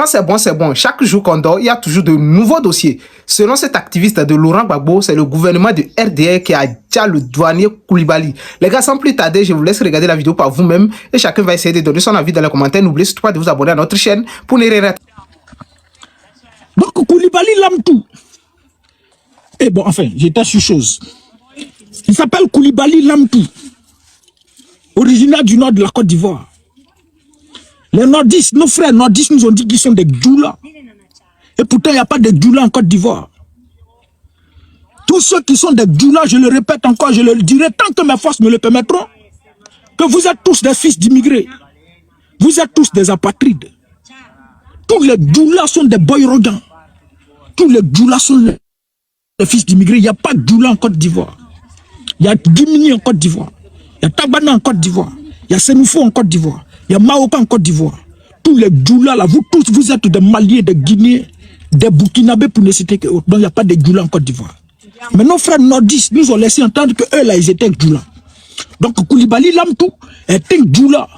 Quand c'est bon, c'est bon. Chaque jour qu'on dort, il y a toujours de nouveaux dossiers. Selon cet activiste de Laurent Gbagbo, c'est le gouvernement du RDR qui a déjà le douanier Koulibaly. Les gars, sans plus tarder, je vous laisse regarder la vidéo par vous-même et chacun va essayer de donner son avis dans les commentaires. N'oubliez surtout pas de vous abonner à notre chaîne pour ne rien rater. Donc Koulibaly lame tout. Et bon, enfin, j'étais sur chose. Il s'appelle Koulibaly lame tout. Originaire du nord de la Côte d'Ivoire. Les nordistes, nos frères nordistes nous ont dit qu'ils sont des djoulas. Et pourtant, il n'y a pas de djoulas en Côte d'Ivoire. Tous ceux qui sont des djoulas, je le répète encore, je le dirai tant que mes forces me le permettront, que vous êtes tous des fils d'immigrés. Vous êtes tous des apatrides. Tous les djoulas sont des boyroggans. Tous les djoulas sont des fils d'immigrés. Il n'y a pas de djoulas en Côte d'Ivoire. Il y a Guimini en Côte d'Ivoire. Il y a Tabana en Côte d'Ivoire. Il y a Senoufo en Côte d'Ivoire. Il y a Maoka en Côte d'Ivoire. Tous les djoulas là, vous tous, vous êtes des Maliens, des Guinéens, des Burkinabés pour ne citer que autres. Donc il n'y a pas de djoulas en Côte d'Ivoire. Mais nos frères nordistes nous ont laissé entendre que eux là, ils étaient djoulas. Donc Koulibaly Lamtou est un djoula.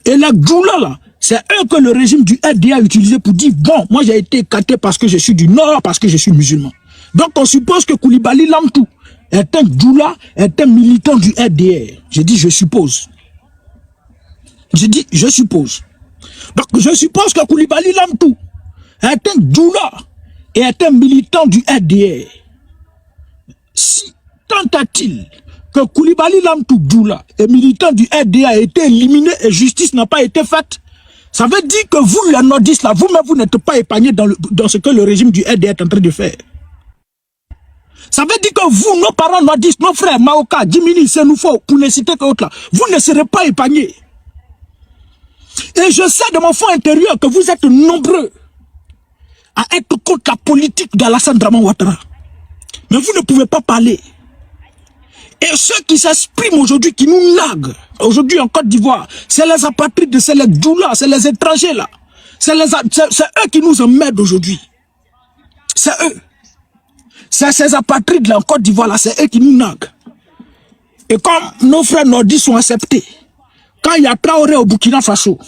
Et la djoula là, c'est eux que le régime du RDA a utilisé pour dire bon, moi j'ai été écarté parce que je suis du Nord, parce que je suis musulman. Donc on suppose que Koulibaly Lamtou est un djoula, est un militant du RDA. J'ai dit je suppose. J'ai dit je suppose. Donc je suppose que Koulibaly Lamtou est un djoula et est un militant du RDA. Si tant est-il que Koulibaly Lamtou djoula et militant du RDA a été éliminé et justice n'a pas été faite, ça veut dire que vous, les nordistes, là, vous-même, vous n'êtes pas épargnés dans ce que le régime du RDA est en train de faire. Ça veut dire que vous, nos parents nordistes, nos frères Maoka, Djimini, Senoufo, pour ne citer qu'autre là, vous ne serez pas épargnés. Et je sais de mon fond intérieur que vous êtes nombreux à être contre la politique d'Alassane Draman Ouattara. Mais vous ne pouvez pas parler. Et ceux qui s'expriment aujourd'hui, qui nous naguent, aujourd'hui en Côte d'Ivoire, c'est les apatrides, c'est les djoulas, c'est les étrangers là. C'est eux qui nous emmerdent aujourd'hui. C'est eux. C'est ces apatrides là en Côte d'Ivoire là, c'est eux qui nous naguent. Et comme nos frères nordistes sont acceptés, quand il y a Traoré au Burkina Faso,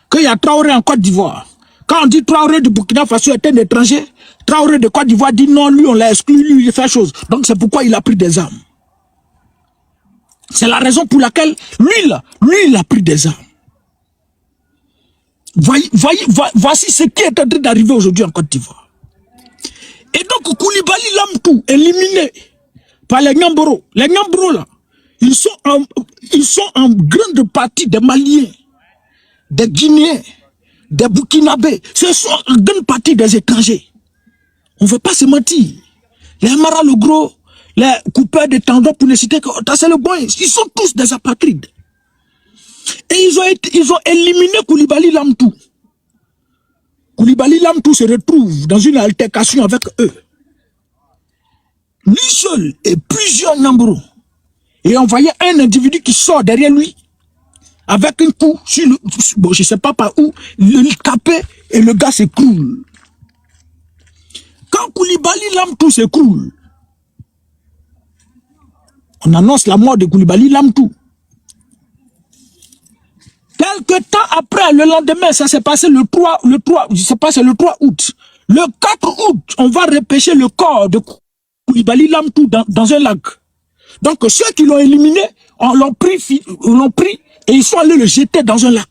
quand il y a Traoré en Côte d'Ivoire, quand on dit Traoré du Burkina Faso est un étranger, Traoré de Côte d'Ivoire dit non, lui on l'a exclu, lui il fait chose. Donc c'est pourquoi il a pris des armes. C'est la raison pour laquelle lui, il a pris des armes. Voici ce qui est en train d'arriver aujourd'hui en Côte d'Ivoire. Et donc, Koulibaly Lamtou, éliminé par les Nyamboro. Les Nyamboro, là, ils sont en grande partie des Maliens, des Guinéens, des Burkinabés. Ce sont en grande partie des étrangers. On ne veut pas se mentir. Les Mara le Gros, les coupeurs de tendons pour ne citer que c'est le bon, ils sont tous des apatrides. Et ils ont éliminé Koulibaly Lamtou. Koulibaly Lamtou se retrouve dans une altercation avec eux. Lui seul et plusieurs Nyamboro. Et on voyait un individu qui sort derrière lui avec un coup sur le, bon, je ne sais pas par où, il le tapait et le gars s'écroule. Quand Koulibaly Lamtou s'écroule, on annonce la mort de Koulibaly Lamtou. Quelque temps après, le lendemain, ça s'est passé le 3 août. Le 4 août, on va repêcher le corps de Koulibaly Lamtou dans un lac. Donc ceux qui l'ont éliminé, on l'ont pris et ils sont allés le jeter dans un lac.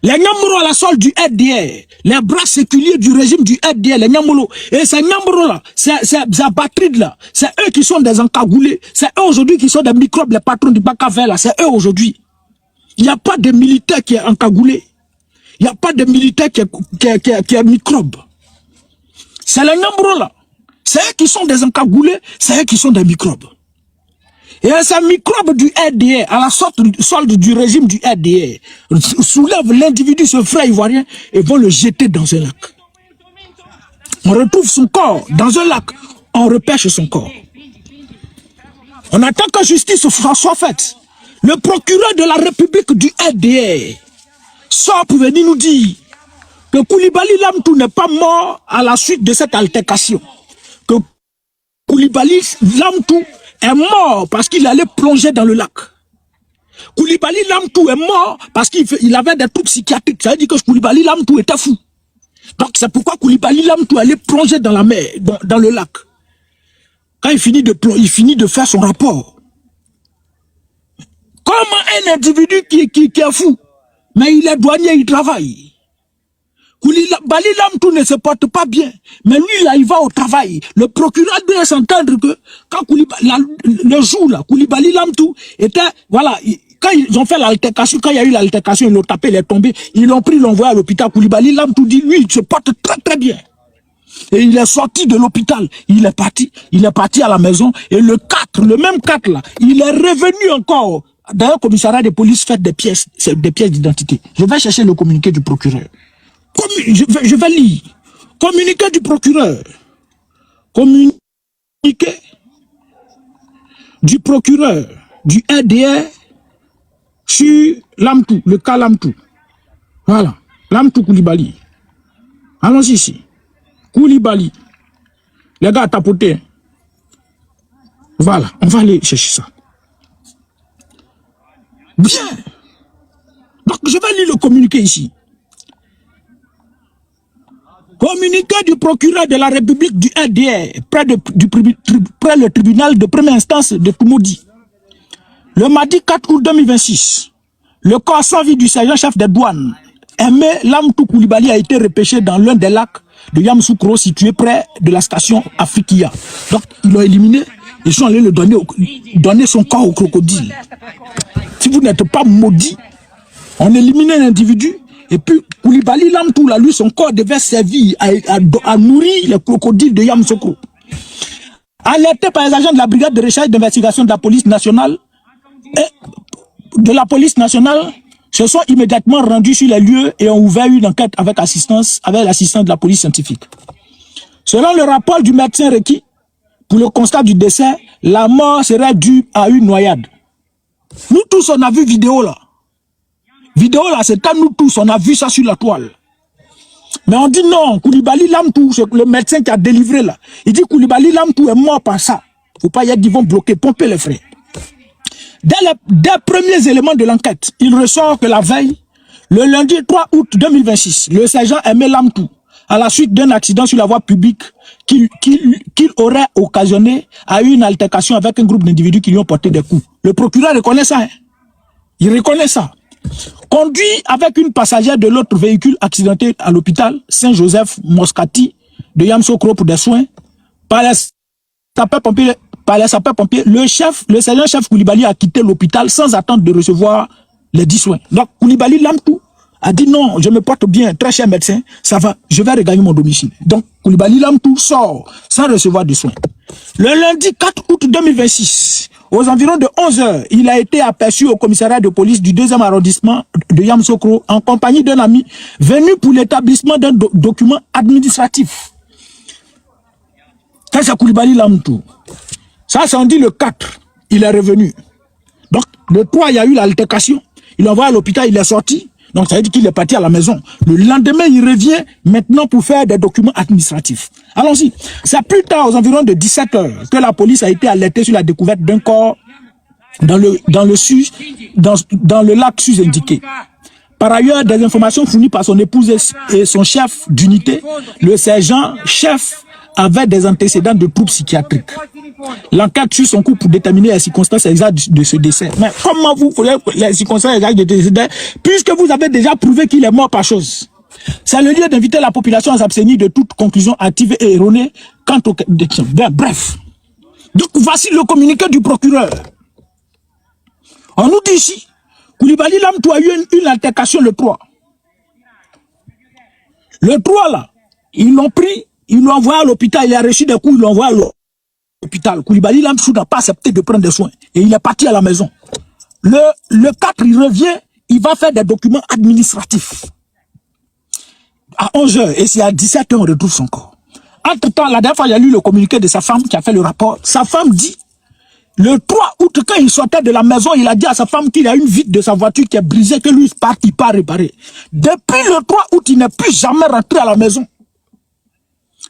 Les Nyamboro à la solde du RDR, les bras séculiers du régime du RDR, les Nyamboro, et ces Nyamboro là, ces apatrides là, c'est eux qui sont des encagoulés, c'est eux aujourd'hui qui sont des microbes, les patrons du bac à fer là, c'est eux aujourd'hui. Il n'y a pas de militaire qui est encagoulé, il n'y a pas de militaire qui est microbe. C'est les Nyamboro là, c'est eux qui sont des encagoulés, c'est eux qui sont des microbes. Et ces microbes du RDA, à la solde du régime du RDA, soulèvent l'individu, ce frère ivoirien, et vont le jeter dans un lac. On retrouve son corps dans un lac, on repêche son corps. On attend que justice soit faite. Le procureur de la République du RDA sort pour venir nous dire que Koulibaly Lamtou n'est pas mort à la suite de cette altercation. Que Koulibaly Lamtou est mort parce qu'il allait plonger dans le lac. Koulibaly Lamtou est mort parce qu'il avait des troubles psychiatriques. Ça veut dire que Koulibaly Lamtou était fou. Donc c'est pourquoi Koulibaly Lamtou allait plonger dans la mer, dans le lac. Quand il finit de faire son rapport. Comme un individu qui est fou, mais il est douanier, il travaille. Koulibaly Lamtou ne se porte pas bien, mais lui là il va au travail. Le procureur doit s'entendre que quand le jour là, Koulibaly Lamtou était, voilà, quand ils ont fait l'altercation, quand il y a eu l'altercation, ils l'ont tapé, il est tombé, ils l'ont pris, ils l'ont envoyé à l'hôpital. Koulibaly Lamtou dit, lui, il se porte très très bien. Et il est sorti de l'hôpital, il est parti à la maison, et le même 4 là, il est revenu encore. Dans un commissariat de police fait des pièces d'identité. Je vais chercher le communiqué du procureur. Je vais lire. Communiqué du procureur. Communiqué du procureur du RDR sur Lamtou, le cas Lamtou. Voilà. Lamtou Koulibaly. Allons-y ici. Koulibaly. Les gars, tapotez. Voilà. On va aller chercher ça. Bien. Donc, je vais lire le communiqué ici. Communiqué du procureur de la République du RDR près le tribunal de première instance de Toumoudi. Le mardi 4 août 2026, le corps sans vie du sergent-chef des douanes, Aimé Lamtou Koulibaly, a été repêché dans l'un des lacs de Yamoussoukro situé près de la station Afrikia. Donc, ils l'ont éliminé. Ils sont allés le donner son corps au crocodile. Si vous n'êtes pas maudit, on élimine un individu. Et puis, Koulibaly Lamtou, là, lui, son corps devait servir à nourrir les crocodiles de Yamoussoukro. Alerté par les agents de la brigade de recherche d'investigation de la police nationale, se sont immédiatement rendus sur les lieux et ont ouvert une enquête avec l'assistance de la police scientifique. Selon le rapport du médecin requis, pour le constat du décès, la mort serait due à une noyade. Nous tous, on a vu vidéo là. Vidéo là, c'est quand nous tous, on a vu ça sur la toile. Mais on dit non, Koulibaly Lamtou, c'est le médecin qui a délivré là. Il dit Koulibaly Lamtou est mort par ça. Faut pas y être, ils vont bloquer, pomper les frais. Dès les premiers éléments de l'enquête, il ressort que la veille, le lundi 3 août 2026, le sergent Aimé Lamtou, à la suite d'un accident sur la voie publique qu'il aurait occasionné, a eu une altercation avec un groupe d'individus qui lui ont porté des coups. Le procureur reconnaît ça. Hein? Il reconnaît ça. Conduit avec une passagère de l'autre véhicule accidenté à l'hôpital Saint-Joseph Moscati de Yamoussoukro pour des soins, par les sapeurs-pompiers, le sergent-chef Koulibaly a quitté l'hôpital sans attendre de recevoir les 10 soins. Donc Koulibaly Lamtou a dit non, je me porte bien, très cher médecin, ça va, je vais regagner mon domicile. Donc Koulibaly Lamtou sort sans recevoir de soins. Le lundi 4 août 2026, aux environs de 11 h, il a été aperçu au commissariat de police du 2e arrondissement de Yamoussoukro en compagnie d'un ami venu pour l'établissement d'un document administratif. Ça, c'est Koulibaly Lamtou. Ça, c'est on dit le 4, il est revenu. Donc, le 3, il y a eu l'altercation. Il l'envoie à l'hôpital, il est sorti. Donc, ça veut dire qu'il est parti à la maison. Le lendemain, il revient maintenant pour faire des documents administratifs. Allons-y. C'est plus tard, aux environs de 17 h, que la police a été alertée sur la découverte d'un corps dans le lac sous-indiqué. Par ailleurs, des informations fournies par son épouse et son chef d'unité, le sergent-chef avait des antécédents de troubles psychiatriques. L'enquête suit son cours pour déterminer les circonstances exactes de ce décès. Mais comment vous voulez les circonstances exactes de décès, puisque vous avez déjà prouvé qu'il est mort par chose? C'est le lieu d'inviter la population à s'abstenir de toute conclusion active et erronée quant aux questions. Bref. Donc voici le communiqué du procureur. On nous dit ici, Koulibaly Lamtou a eu une altercation le 3. Le 3 là, ils l'ont pris, ils l'ont envoyé à l'hôpital, il a reçu des coups, ils l'ont envoyé à l'hôpital. Koulibaly Lamtou n'a pas accepté de prendre des soins et il est parti à la maison. Le 4, il revient, il va faire des documents administratifs. À 11 h, et c'est à 17 h, on retrouve son corps. Entre-temps, la dernière fois, il y a lu le communiqué de sa femme qui a fait le rapport. Sa femme dit, le 3 août, quand il sortait de la maison, il a dit à sa femme qu'il a une vitre de sa voiture qui est brisée, que lui, il part réparer. Depuis le 3 août, il n'est plus jamais rentré à la maison.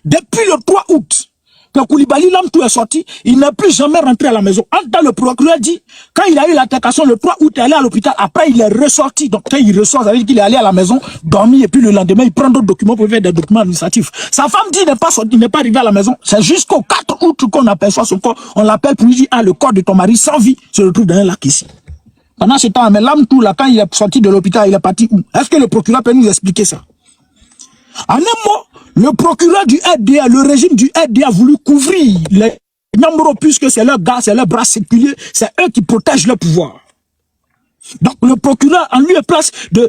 Depuis le 3 août, que Koulibaly Lamtou est sorti, il n'est plus jamais rentré à la maison. En temps, le procureur dit, quand il a eu l'altercation le 3 août, il est allé à l'hôpital, après il est ressorti. Donc quand il ressort, ça veut dire qu'il est allé à la maison, dormi, et puis le lendemain, il prend d'autres documents pour faire des documents administratifs. Sa femme dit qu'il n'est pas sorti, il n'est pas arrivé à la maison. C'est jusqu'au 4 août qu'on aperçoit son corps. On l'appelle pour lui dire, ah, le corps de ton mari sans vie se retrouve dans un lac ici. Pendant ce temps, mais Lamtou, là, quand il est sorti de l'hôpital, il est parti où? Est-ce que le procureur peut nous expliquer ça? En un mot, le procureur du RDA, le régime du RDA a voulu couvrir les membres puisque c'est leur gars, c'est leur bras séculier, c'est eux qui protègent le pouvoir. Donc le procureur, en lieu et place des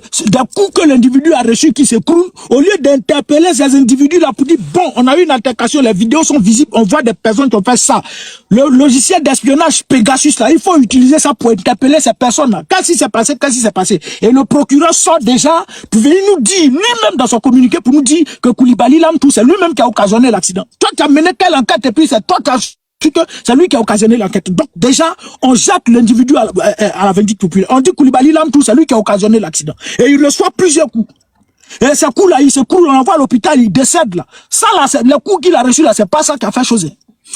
coups que l'individu a reçus qui s'écroulent, au lieu d'interpeller ces individus-là pour dire, bon, on a eu une altercation, les vidéos sont visibles, on voit des personnes qui ont fait ça. Le logiciel d'espionnage Pegasus, là, il faut utiliser ça pour interpeller ces personnes-là. Qu'est-ce qui s'est passé? Qu'est-ce qui s'est passé? Et le procureur sort déjà pour venir nous dire, lui-même dans son communiqué, pour nous dire que Koulibaly Lamtou, c'est lui-même qui a occasionné l'accident. Toi, tu as mené telle enquête et puis c'est toi qui as... C'est lui qui a occasionné l'enquête. Donc déjà, on jette l'individu à la vindicte populaire. On dit Koulibaly Lamtou, c'est lui qui a occasionné l'accident. Et il reçoit plusieurs coups. Et ces coups-là, il se coule, on l'envoie à l'hôpital, il décède là. Ça là, le coup qu'il a reçu là, c'est pas ça qui a fait chose.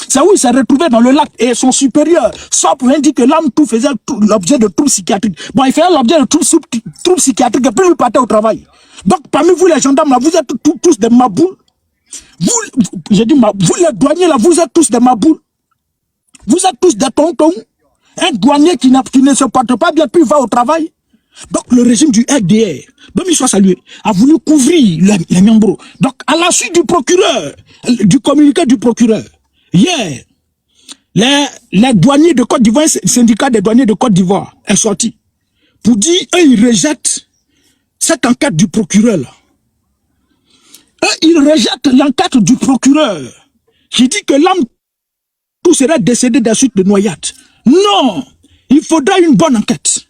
C'est où il s'est retrouvé dans le lac et son supérieur sort pour dire que Lamtou faisait l'objet de troubles psychiatriques. Bon, il faisait l'objet de troubles psychiatriques et puis il partait au travail. Donc parmi vous les gendarmes là, vous êtes tous des maboules. J'ai dit, vous les douaniers là, vous êtes tous des maboules. Vous êtes tous des tontons. Un douanier qui ne se porte pas bien, puis va au travail. Donc le régime du RDR, même il soit salué, a voulu couvrir les membres. Donc à la suite du procureur, du communiqué du procureur, hier, les douaniers de Côte d'Ivoire, le syndicat des douaniers de Côte d'Ivoire est sorti pour dire, eux, ils rejettent cette enquête du procureur là. Eux, ils rejettent l'enquête du procureur qui dit que l'homme tout serait décédé des suites de noyade. Non, il faudrait une bonne enquête.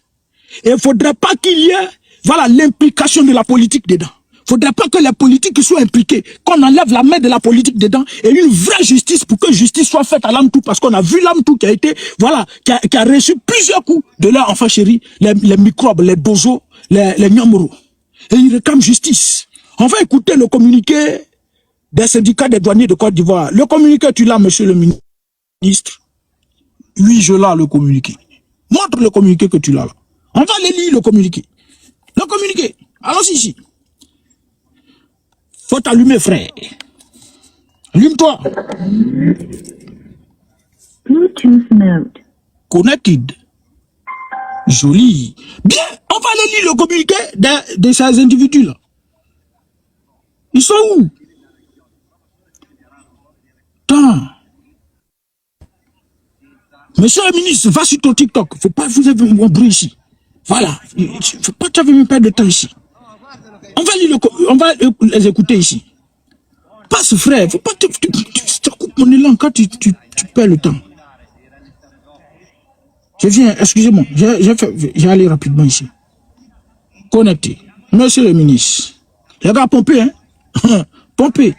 Et il ne faudrait pas qu'il y ait, voilà, l'implication de la politique dedans. Il ne faudrait pas que les politiques soient impliqués, qu'on enlève la main de la politique dedans et une vraie justice pour que justice soit faite à Lamtou, parce qu'on a vu Lamtou qui a été, voilà, qui a reçu plusieurs coups de leur enfant chéri, les microbes, les dozos, les nyamoro. Et il réclame justice. On va écouter le communiqué des syndicats des douaniers de Côte d'Ivoire. Le communiqué, tu l'as, monsieur le ministre. Oui, je l'ai le communiqué. Montre le communiqué que tu l'as là. On va aller lire le communiqué. Le communiqué. Allons-y ici. Faut t'allumer, frère. Allume-toi. Bluetooth mode. Connected. Joli. Bien, on va aller lire le communiqué de ces individus-là. Ils sont où? Attends. Monsieur le ministre, va sur ton TikTok. Faut pas vous avez un bruit ici. Voilà. Faut pas que tu aies même perdre de temps ici. On va les écouter ici. Passe, frère. Faut pas tu coupes mon élan quand tu perds le temps. Je viens, excusez-moi. J'ai allé rapidement ici. Connecté. Monsieur le ministre. Les gars, pompez, hein. Pompez.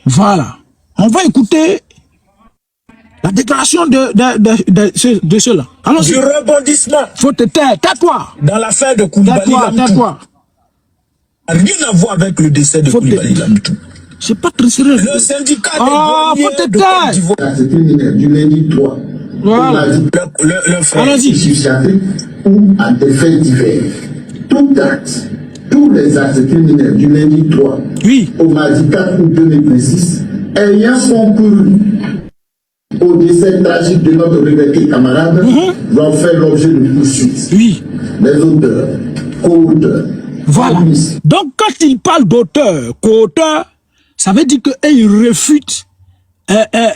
Voilà. On va écouter la déclaration de ceux-là. Allons-y. Du rebondissement. Faut te taire. Tais-toi. Dans l'affaire de Koulibaly Lamtou. Tais-toi. Rien à voir avec le décès de Koulibaly Lamtou. C'est pas très sérieux. Le syndicat des faut te taire. C'était du lundi 3. Voilà. Le frère. Allons-y. Psychiatrique ou à des faits divers. Tout acte, tous les actes criminels du lundi 3 Oui. au mardi 4 août 2026 ayant concouru au décès tragique de notre regretté camarade vont faire l'objet de poursuites. Oui. Les auteurs, co-auteurs. Voilà. complices. Donc, quand il parle d'auteur, co-auteur, ça veut dire qu'il refute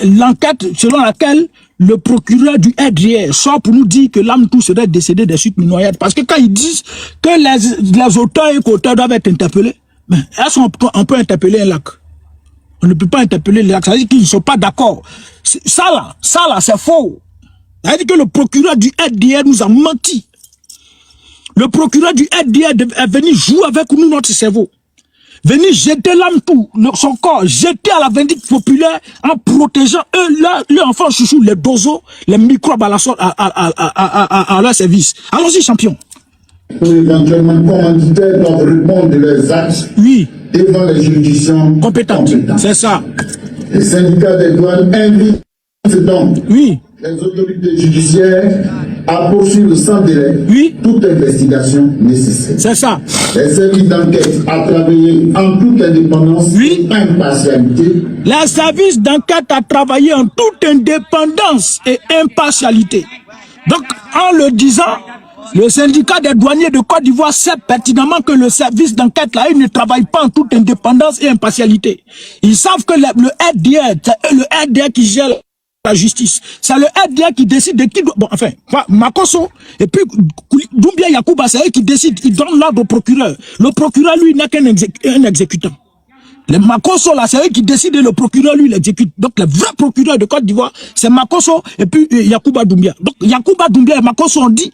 l'enquête selon laquelle le procureur du RDR sort pour nous dire que Lamtou serait décédé des suites de noyade. Parce que quand ils disent que les auteurs et co-auteurs doivent être interpellés, ben, est-ce qu'on peut interpeller un lac? On ne peut pas interpeller les lacs. Ça veut dire qu'ils ne sont pas d'accord. Ça là, c'est faux. Ça veut dire que le procureur du RDR nous a menti. Le procureur du RDR est venu jouer avec nous notre cerveau. Venir jeter Lamtou, son corps, jeter à la vindicte populaire en protégeant leurs enfants chouchous, les dozos, les microbes à leur service. Allons-y, champion. Ou éventuellement commanditaires doivent répondre de leurs actes Oui. devant les juridictions Compétente. C'est ça. Le syndicat des douanes invite donc Oui. les autorités judiciaires à poursuivre sans délai Oui. toute investigation nécessaire. C'est ça. Les services d'enquête à travailler en toute indépendance Oui. et impartialité. Les services d'enquête a travaillé en toute indépendance et impartialité. Donc, en le disant, le syndicat des douaniers de Côte d'Ivoire sait pertinemment que le service d'enquête là, il ne travaille pas en toute indépendance et impartialité. Ils savent que le RDR, c'est le RDR qui gère la justice. C'est le RDR qui décide de qui doit... Bon, enfin, Makosso et puis Doumbia Yacouba, c'est eux qui décident, ils donnent l'ordre au procureur. Le procureur, lui, n'a qu'un exécutant. Les Makosso, là, c'est eux qui décident et le procureur, lui, l'exécute. Donc, le vrai procureur de Côte d'Ivoire, c'est Makosso et puis Yacouba Doumbia. Donc, Yacouba Doumbia et Makosso ont dit,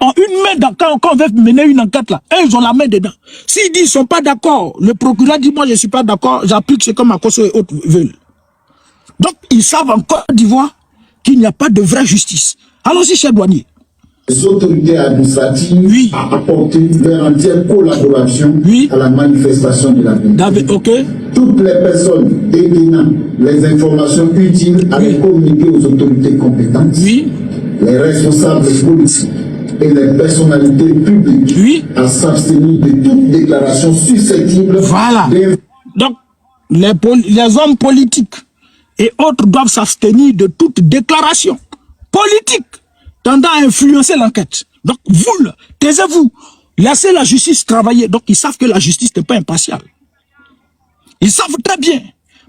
en une main, quand on veut mener une enquête, là, eux, ils ont la main dedans. S'ils disent qu'ils ne sont pas d'accord, le procureur dit, moi, je ne suis pas d'accord, j'applique ce que Makosso et autres veulent. Donc, ils savent en Côte d'Ivoire qu'il n'y a pas de vraie justice. Allons-y, chers douaniers. Les autorités administratives Oui. à apporter leur entière collaboration Oui. à la manifestation de la vérité. Ok. Toutes les personnes détenant les informations utiles à les communiquer aux autorités compétentes, Oui. les responsables politiques et les personnalités publiques Oui. à s'abstenir de toute déclaration susceptible Voilà. Donc, les hommes politiques et autres doivent s'abstenir de toute déclaration politique tendant à influencer l'enquête. Donc, vous, taisez-vous, laissez la justice travailler. Donc, ils savent que la justice n'est pas impartiale. Ils savent très bien.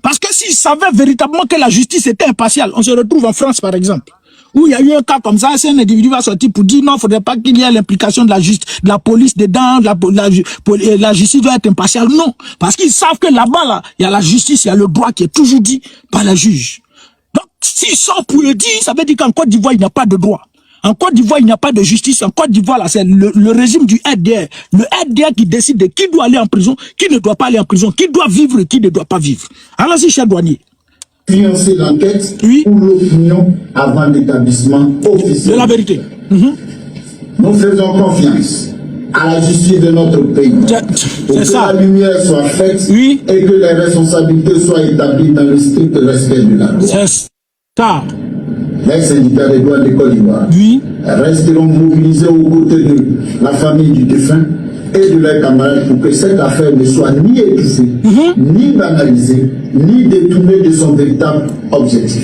Parce que s'ils savaient véritablement que la justice était impartiale, on se retrouve en France, par exemple, où il y a eu un cas comme ça, c'est un individu va sortir pour dire non, il ne faudrait pas qu'il y ait l'implication de la police dedans, la justice doit être impartiale. Non, parce qu'ils savent que là-bas, là, il y a la justice, il y a le droit qui est toujours dit par la juge. Donc, s'ils sont pour le dire, ça veut dire qu'en Côte d'Ivoire, il n'y a pas de droit. En Côte d'Ivoire, il n'y a pas de justice. En Côte d'Ivoire, là, c'est le régime du RDR. Le RDR qui décide de qui doit aller en prison, qui ne doit pas aller en prison, qui doit vivre et qui ne doit pas vivre. Allons-y, cher douanier. Financer l'enquête Oui. ou l'opinion avant l'établissement officiel De la vérité. Nous faisons confiance à la justice de notre pays pour que ça. la lumière soit faite Oui. et que les responsabilités soient établies dans le strict respect de la loi. C'est ça. Les syndicats des douanes de Côte d'Ivoire Oui. resteront mobilisés aux côtés de la famille du défunt et de leurs camarades pour que cette affaire ne soit ni étouffée, ni banalisée, ni détournée de son véritable objectif.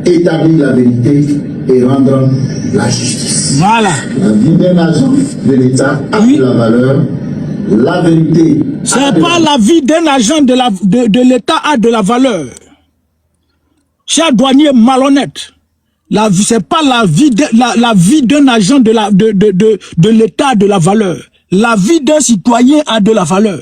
Établir la vérité et rendre la justice. Voilà. La vie d'un agent de l'État a de la valeur. La vérité. C'est pas la vie d'un agent de l'État a de la valeur. Cher douanier malhonnête, c'est pas la vie d'un agent de l'État a de la valeur. La vie d'un citoyen a de la valeur.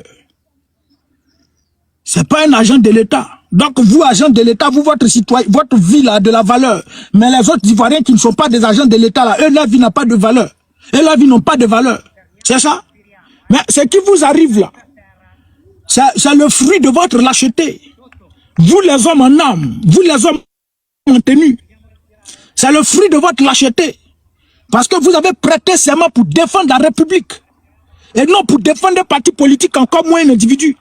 C'est pas un agent de l'État. Donc vous, agent de l'État, vous, votre citoyen, votre vie a de la valeur. Mais les autres Ivoiriens qui ne sont pas des agents de l'État, là, eux, leur vie n'a pas de valeur. Et leur vie n'ont pas de valeur. C'est ça? Mais ce qui vous arrive là, c'est le fruit de votre lâcheté. Vous les hommes en âme, vous les hommes en tenue, c'est le fruit de votre lâcheté. Parce que vous avez prêté serment pour défendre la République. Et non pour défendre un parti politique, encore moins un individu.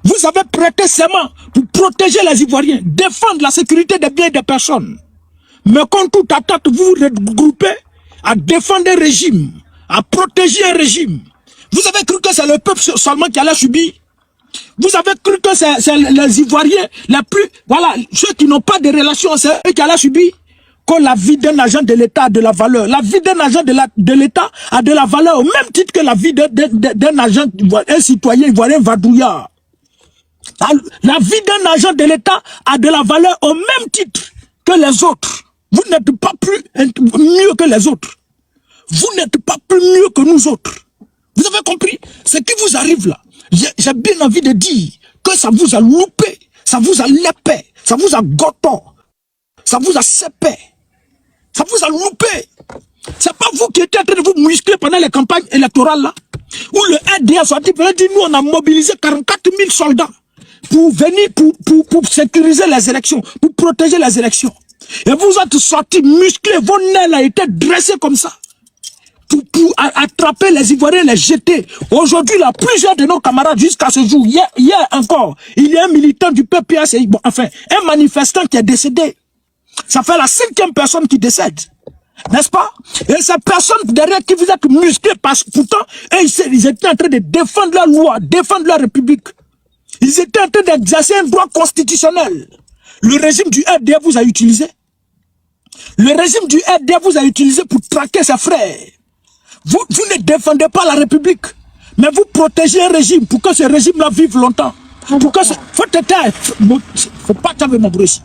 Vous avez prêté serment pour protéger les Ivoiriens, défendre la sécurité des biens et des personnes. Mais contre toute attaque, vous vous regroupez à défendre un régime, à protéger un régime. Vous avez cru que c'est le peuple seulement qui allait subir. Vous avez cru que c'est les Ivoiriens les plus... Voilà, ceux qui n'ont pas de relations, c'est eux qui allaient subir. Que la vie d'un agent de l'État a de la valeur. La vie d'un agent de l'État a de la valeur au même titre que la vie d'un agent, un citoyen ivoirien vadrouillard. La vie d'un agent de l'État a de la valeur au même titre que les autres. Vous n'êtes pas plus mieux que les autres. Vous n'êtes pas plus mieux que nous autres. Vous avez compris? Ce qui vous arrive là, j'ai bien envie de dire que ça vous a loupé, ça vous a lépé, ça vous a goto, ça vous a sépé, ça vous a loupé. C'est pas vous qui étiez en train de vous muscler pendant les campagnes électorales là, où le RDA soit dit, nous on a mobilisé 44 000 soldats pour venir, pour sécuriser les élections, pour protéger les élections. Et vous êtes sortis musclés, vos nez là étaient dressés comme ça. pour attraper les Ivoiriens, les jeter. Aujourd'hui, là, plusieurs de nos camarades, jusqu'à ce jour, hier encore, il y a un militant du PPS, bon, enfin, un manifestant qui est décédé. Ça fait la 5e personne qui décède. N'est-ce pas? Et ces personnes derrière qui vous êtes musclés, parce que pourtant, ils étaient en train de défendre la loi, défendre la République. Ils étaient en train d'exercer un droit constitutionnel. Le régime du RDA vous a utilisé. Le régime du RDA vous a utilisé pour traquer ses frères. Vous ne défendez pas la République, mais vous protégez un régime pour que ce régime-là vive longtemps. Pour que faut pas t'avoir mon bruit.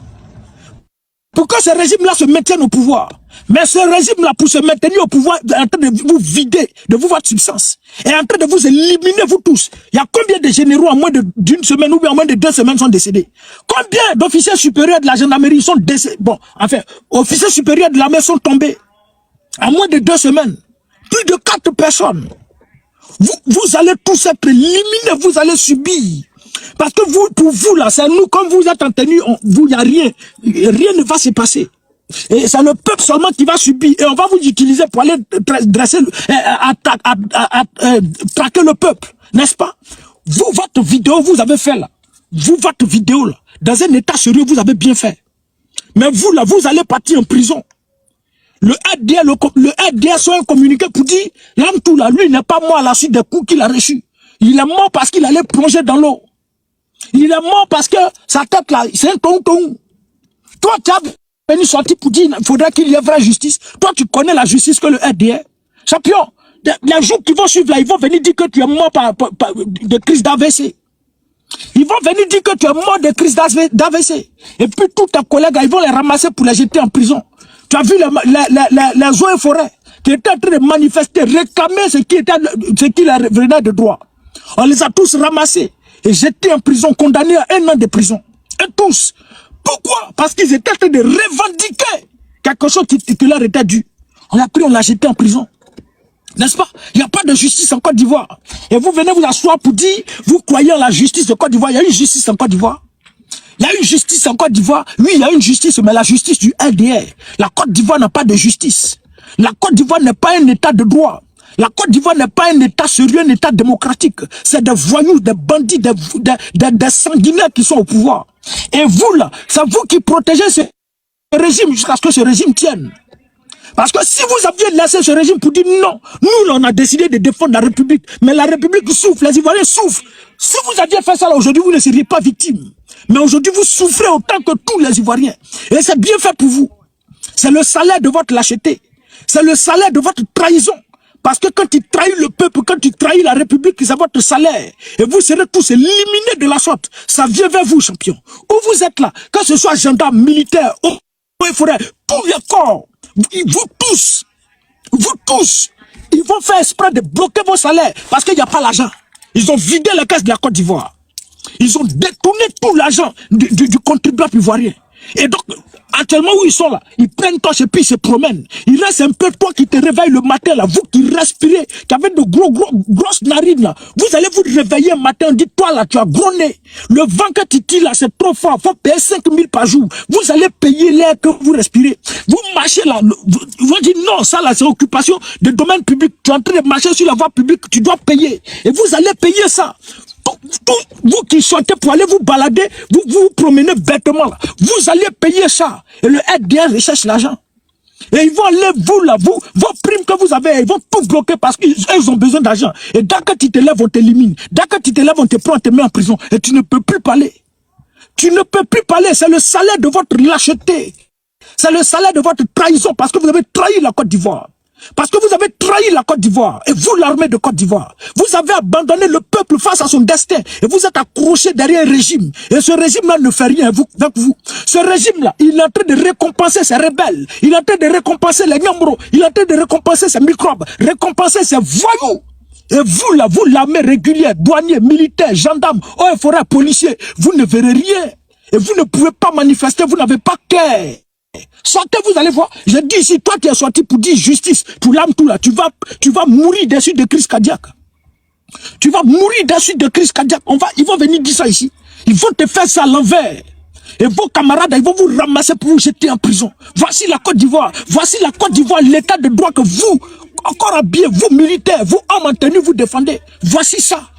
Pour que ce régime-là se maintienne au pouvoir. Mais ce régime-là, pour se maintenir au pouvoir, est en train de vous vider de vous votre substance. Est en train de vous éliminer, vous tous. Il y a combien de généraux en moins d'une semaine ou bien en moins de 2 semaines sont décédés? Combien d'officiers supérieurs de la gendarmerie sont décédés? Bon, enfin, officiers supérieurs de l'armée sont tombés. En moins de 2 semaines. Plus de 4 personnes. Vous allez tous être éliminés, vous allez subir. Parce que vous, pour vous là, c'est nous, comme vous êtes en tenue, il n'y a rien. Rien ne va se passer. Et c'est le peuple seulement qui va subir. Et on va vous utiliser pour aller dresser, traquer le peuple. N'est-ce pas? Vous, votre vidéo, vous avez fait là. Vous, votre vidéo là. Dans un état sérieux, vous avez bien fait. Mais vous là, vous allez partir en prison. Le RDA soit un communiqué pour dire, Lamtou là, lui n'est pas mort à la suite des coups qu'il a reçus. Il est mort parce qu'il allait plonger dans l'eau. Il est mort parce que sa tête là, c'est un tonton. Toi, tu as venu sortir pour dire, il faudrait qu'il y ait vraie justice. Toi, tu connais la justice que le RDA. Champion, les jours qui vont suivre là, ils vont venir dire que tu es mort de crise d'AVC. Ils vont venir dire que tu es mort de crise d'AVC. Et puis tous tes collègues, ils vont les ramasser pour les jeter en prison. Tu as vu les eaux et forêts qui étaient en train de manifester, réclamer ce qui leur venait de droit. On les a tous ramassés et jetés en prison, condamnés à 1 an de prison. Et tous. Pourquoi? Parce qu'ils étaient en train de revendiquer quelque chose qui leur était dû. On l'a pris, on l'a jeté en prison. N'est-ce pas? Il n'y a pas de justice en Côte d'Ivoire. Et vous venez vous asseoir pour dire, vous croyez en la justice de Côte d'Ivoire. Il y a une justice en Côte d'Ivoire. Il y a une justice en Côte d'Ivoire. Oui, il y a une justice, mais la justice du LDR. La Côte d'Ivoire n'a pas de justice. La Côte d'Ivoire n'est pas un état de droit. La Côte d'Ivoire n'est pas un état sérieux, un état démocratique. C'est des voyous, des bandits, des sanguinaires qui sont au pouvoir. Et vous là, c'est vous qui protégez ce régime jusqu'à ce que ce régime tienne. Parce que si vous aviez laissé ce régime pour dire non, nous là, on a décidé de défendre la République, mais la République souffre, les Ivoiriens souffrent. Si vous aviez fait ça là aujourd'hui, vous ne seriez pas victime. Mais aujourd'hui, vous souffrez autant que tous les Ivoiriens. Et c'est bien fait pour vous. C'est le salaire de votre lâcheté. C'est le salaire de votre trahison. Parce que quand tu trahis le peuple, quand tu trahis la République, c'est votre salaire. Et vous serez tous éliminés de la sorte. Ça vient vers vous, champion. Où vous êtes là, que ce soit gendarmes, militaires, eaux et forêts, tous les corps, vous tous, ils vont faire exprès de bloquer vos salaires parce qu'il n'y a pas l'argent. Ils ont vidé la caisse de la Côte d'Ivoire. Ils ont détourné tout l'argent du contribuable ivoirien. Et donc, actuellement où ils sont là, ils prennent torche et puis ils se promènent. Il reste un peu toi qui te réveille le matin là, vous qui respirez, qui avez de grosses narines là. Vous allez vous réveiller un matin, on dit toi là, tu as gros nez. Le vent que tu tires là, c'est trop fort, faut payer 5 000 par jour. Vous allez payer l'air que vous respirez. Vous marchez là, vous dites non, ça là c'est occupation de domaine public. Tu es en train de marcher sur la voie publique, tu dois payer. Et vous allez payer ça. Vous qui sortez pour aller vous balader, vous promenez bêtement là. Vous allez payer ça. Et le RDR recherche l'argent. Et ils vont aller, vous là, vos primes que vous avez, ils vont tout bloquer parce qu'ils ont besoin d'argent. Et dès que tu te lèves, on t'élimine. Dès que tu te lèves, on te prend, on te met en prison. Et tu ne peux plus parler. Tu ne peux plus parler. C'est le salaire de votre lâcheté. C'est le salaire de votre trahison parce que vous avez trahi la Côte d'Ivoire. Parce que vous avez trahi la Côte d'Ivoire, et vous l'armée de Côte d'Ivoire, vous avez abandonné le peuple face à son destin, et vous êtes accroché derrière un régime, et ce régime-là ne fait rien avec vous. Ce régime-là, il est en train de récompenser ses rebelles, il est en train de récompenser les Nyambro, il est en train de récompenser ses microbes, récompenser ses voyous. Et vous là, vous l'armée régulière, douaniers, militaires, gendarmes, eaux et forêts, policiers, vous ne verrez rien, et vous ne pouvez pas manifester, vous n'avez pas cœur. Sortez, vous allez voir. Je dis ici, toi qui es sorti pour dire justice, pour l'âme tout là, tu vas mourir des suites de crise cardiaque. Tu vas mourir des suites de crise cardiaque. Ils vont venir dire ça ici. Ils vont te faire ça à l'envers. Et vos camarades, ils vont vous ramasser pour vous jeter en prison. Voici la Côte d'Ivoire. Voici la Côte d'Ivoire, l'état de droit que vous, encore habillés, vous militaires, vous hommes en tenue, vous défendez. Voici ça.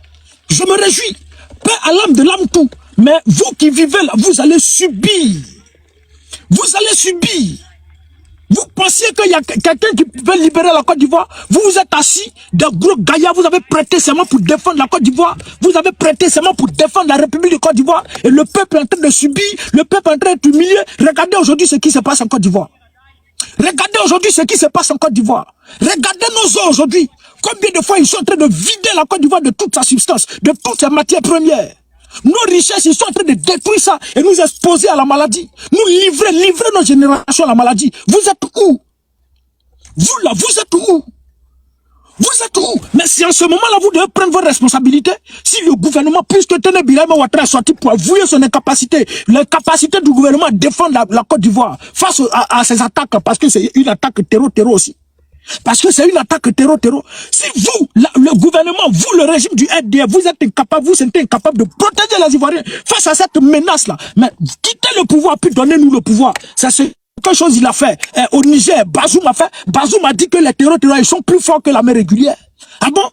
Je me réjouis. Paix à l'âme de l'âme tout. Mais vous qui vivez là, vous allez subir. Vous allez subir. Vous pensiez qu'il y a quelqu'un qui peut libérer la Côte d'Ivoire? Vous vous êtes assis, de gros gaillards, vous avez prêté serment pour défendre la Côte d'Ivoire. Vous avez prêté serment pour défendre la République de Côte d'Ivoire. Et le peuple est en train de subir, le peuple est en train d'être humilié. Regardez aujourd'hui ce qui se passe en Côte d'Ivoire. Regardez aujourd'hui ce qui se passe en Côte d'Ivoire. Regardez nos eaux aujourd'hui. Combien de fois ils sont en train de vider la Côte d'Ivoire de toute sa substance, de toutes ses matières premières. Nos richesses, ils sont en train de détruire ça et nous exposer à la maladie. Nous livrer nos générations à la maladie. Vous êtes où? Vous là, vous êtes où? Vous êtes où? Mais si en ce moment-là, vous devez prendre vos responsabilités, si le gouvernement, puisque Tene Birahim Ouattara est sorti pour avouer son incapacité, l'incapacité du gouvernement à défendre la Côte d'Ivoire face à ces attaques, parce que c'est une attaque terreau aussi. Parce que c'est une attaque terreau. Si vous, le gouvernement, vous, le régime du RDF, vous êtes incapable, vous êtes incapable de protéger les Ivoiriens face à cette menace-là. Mais quittez le pouvoir, puis donnez-nous le pouvoir. Ça, c'est quelque chose il a fait. Au Niger, Bazoum a fait. Bazoum a dit que les terreaux, ils sont plus forts que la mer régulière. Ah bon?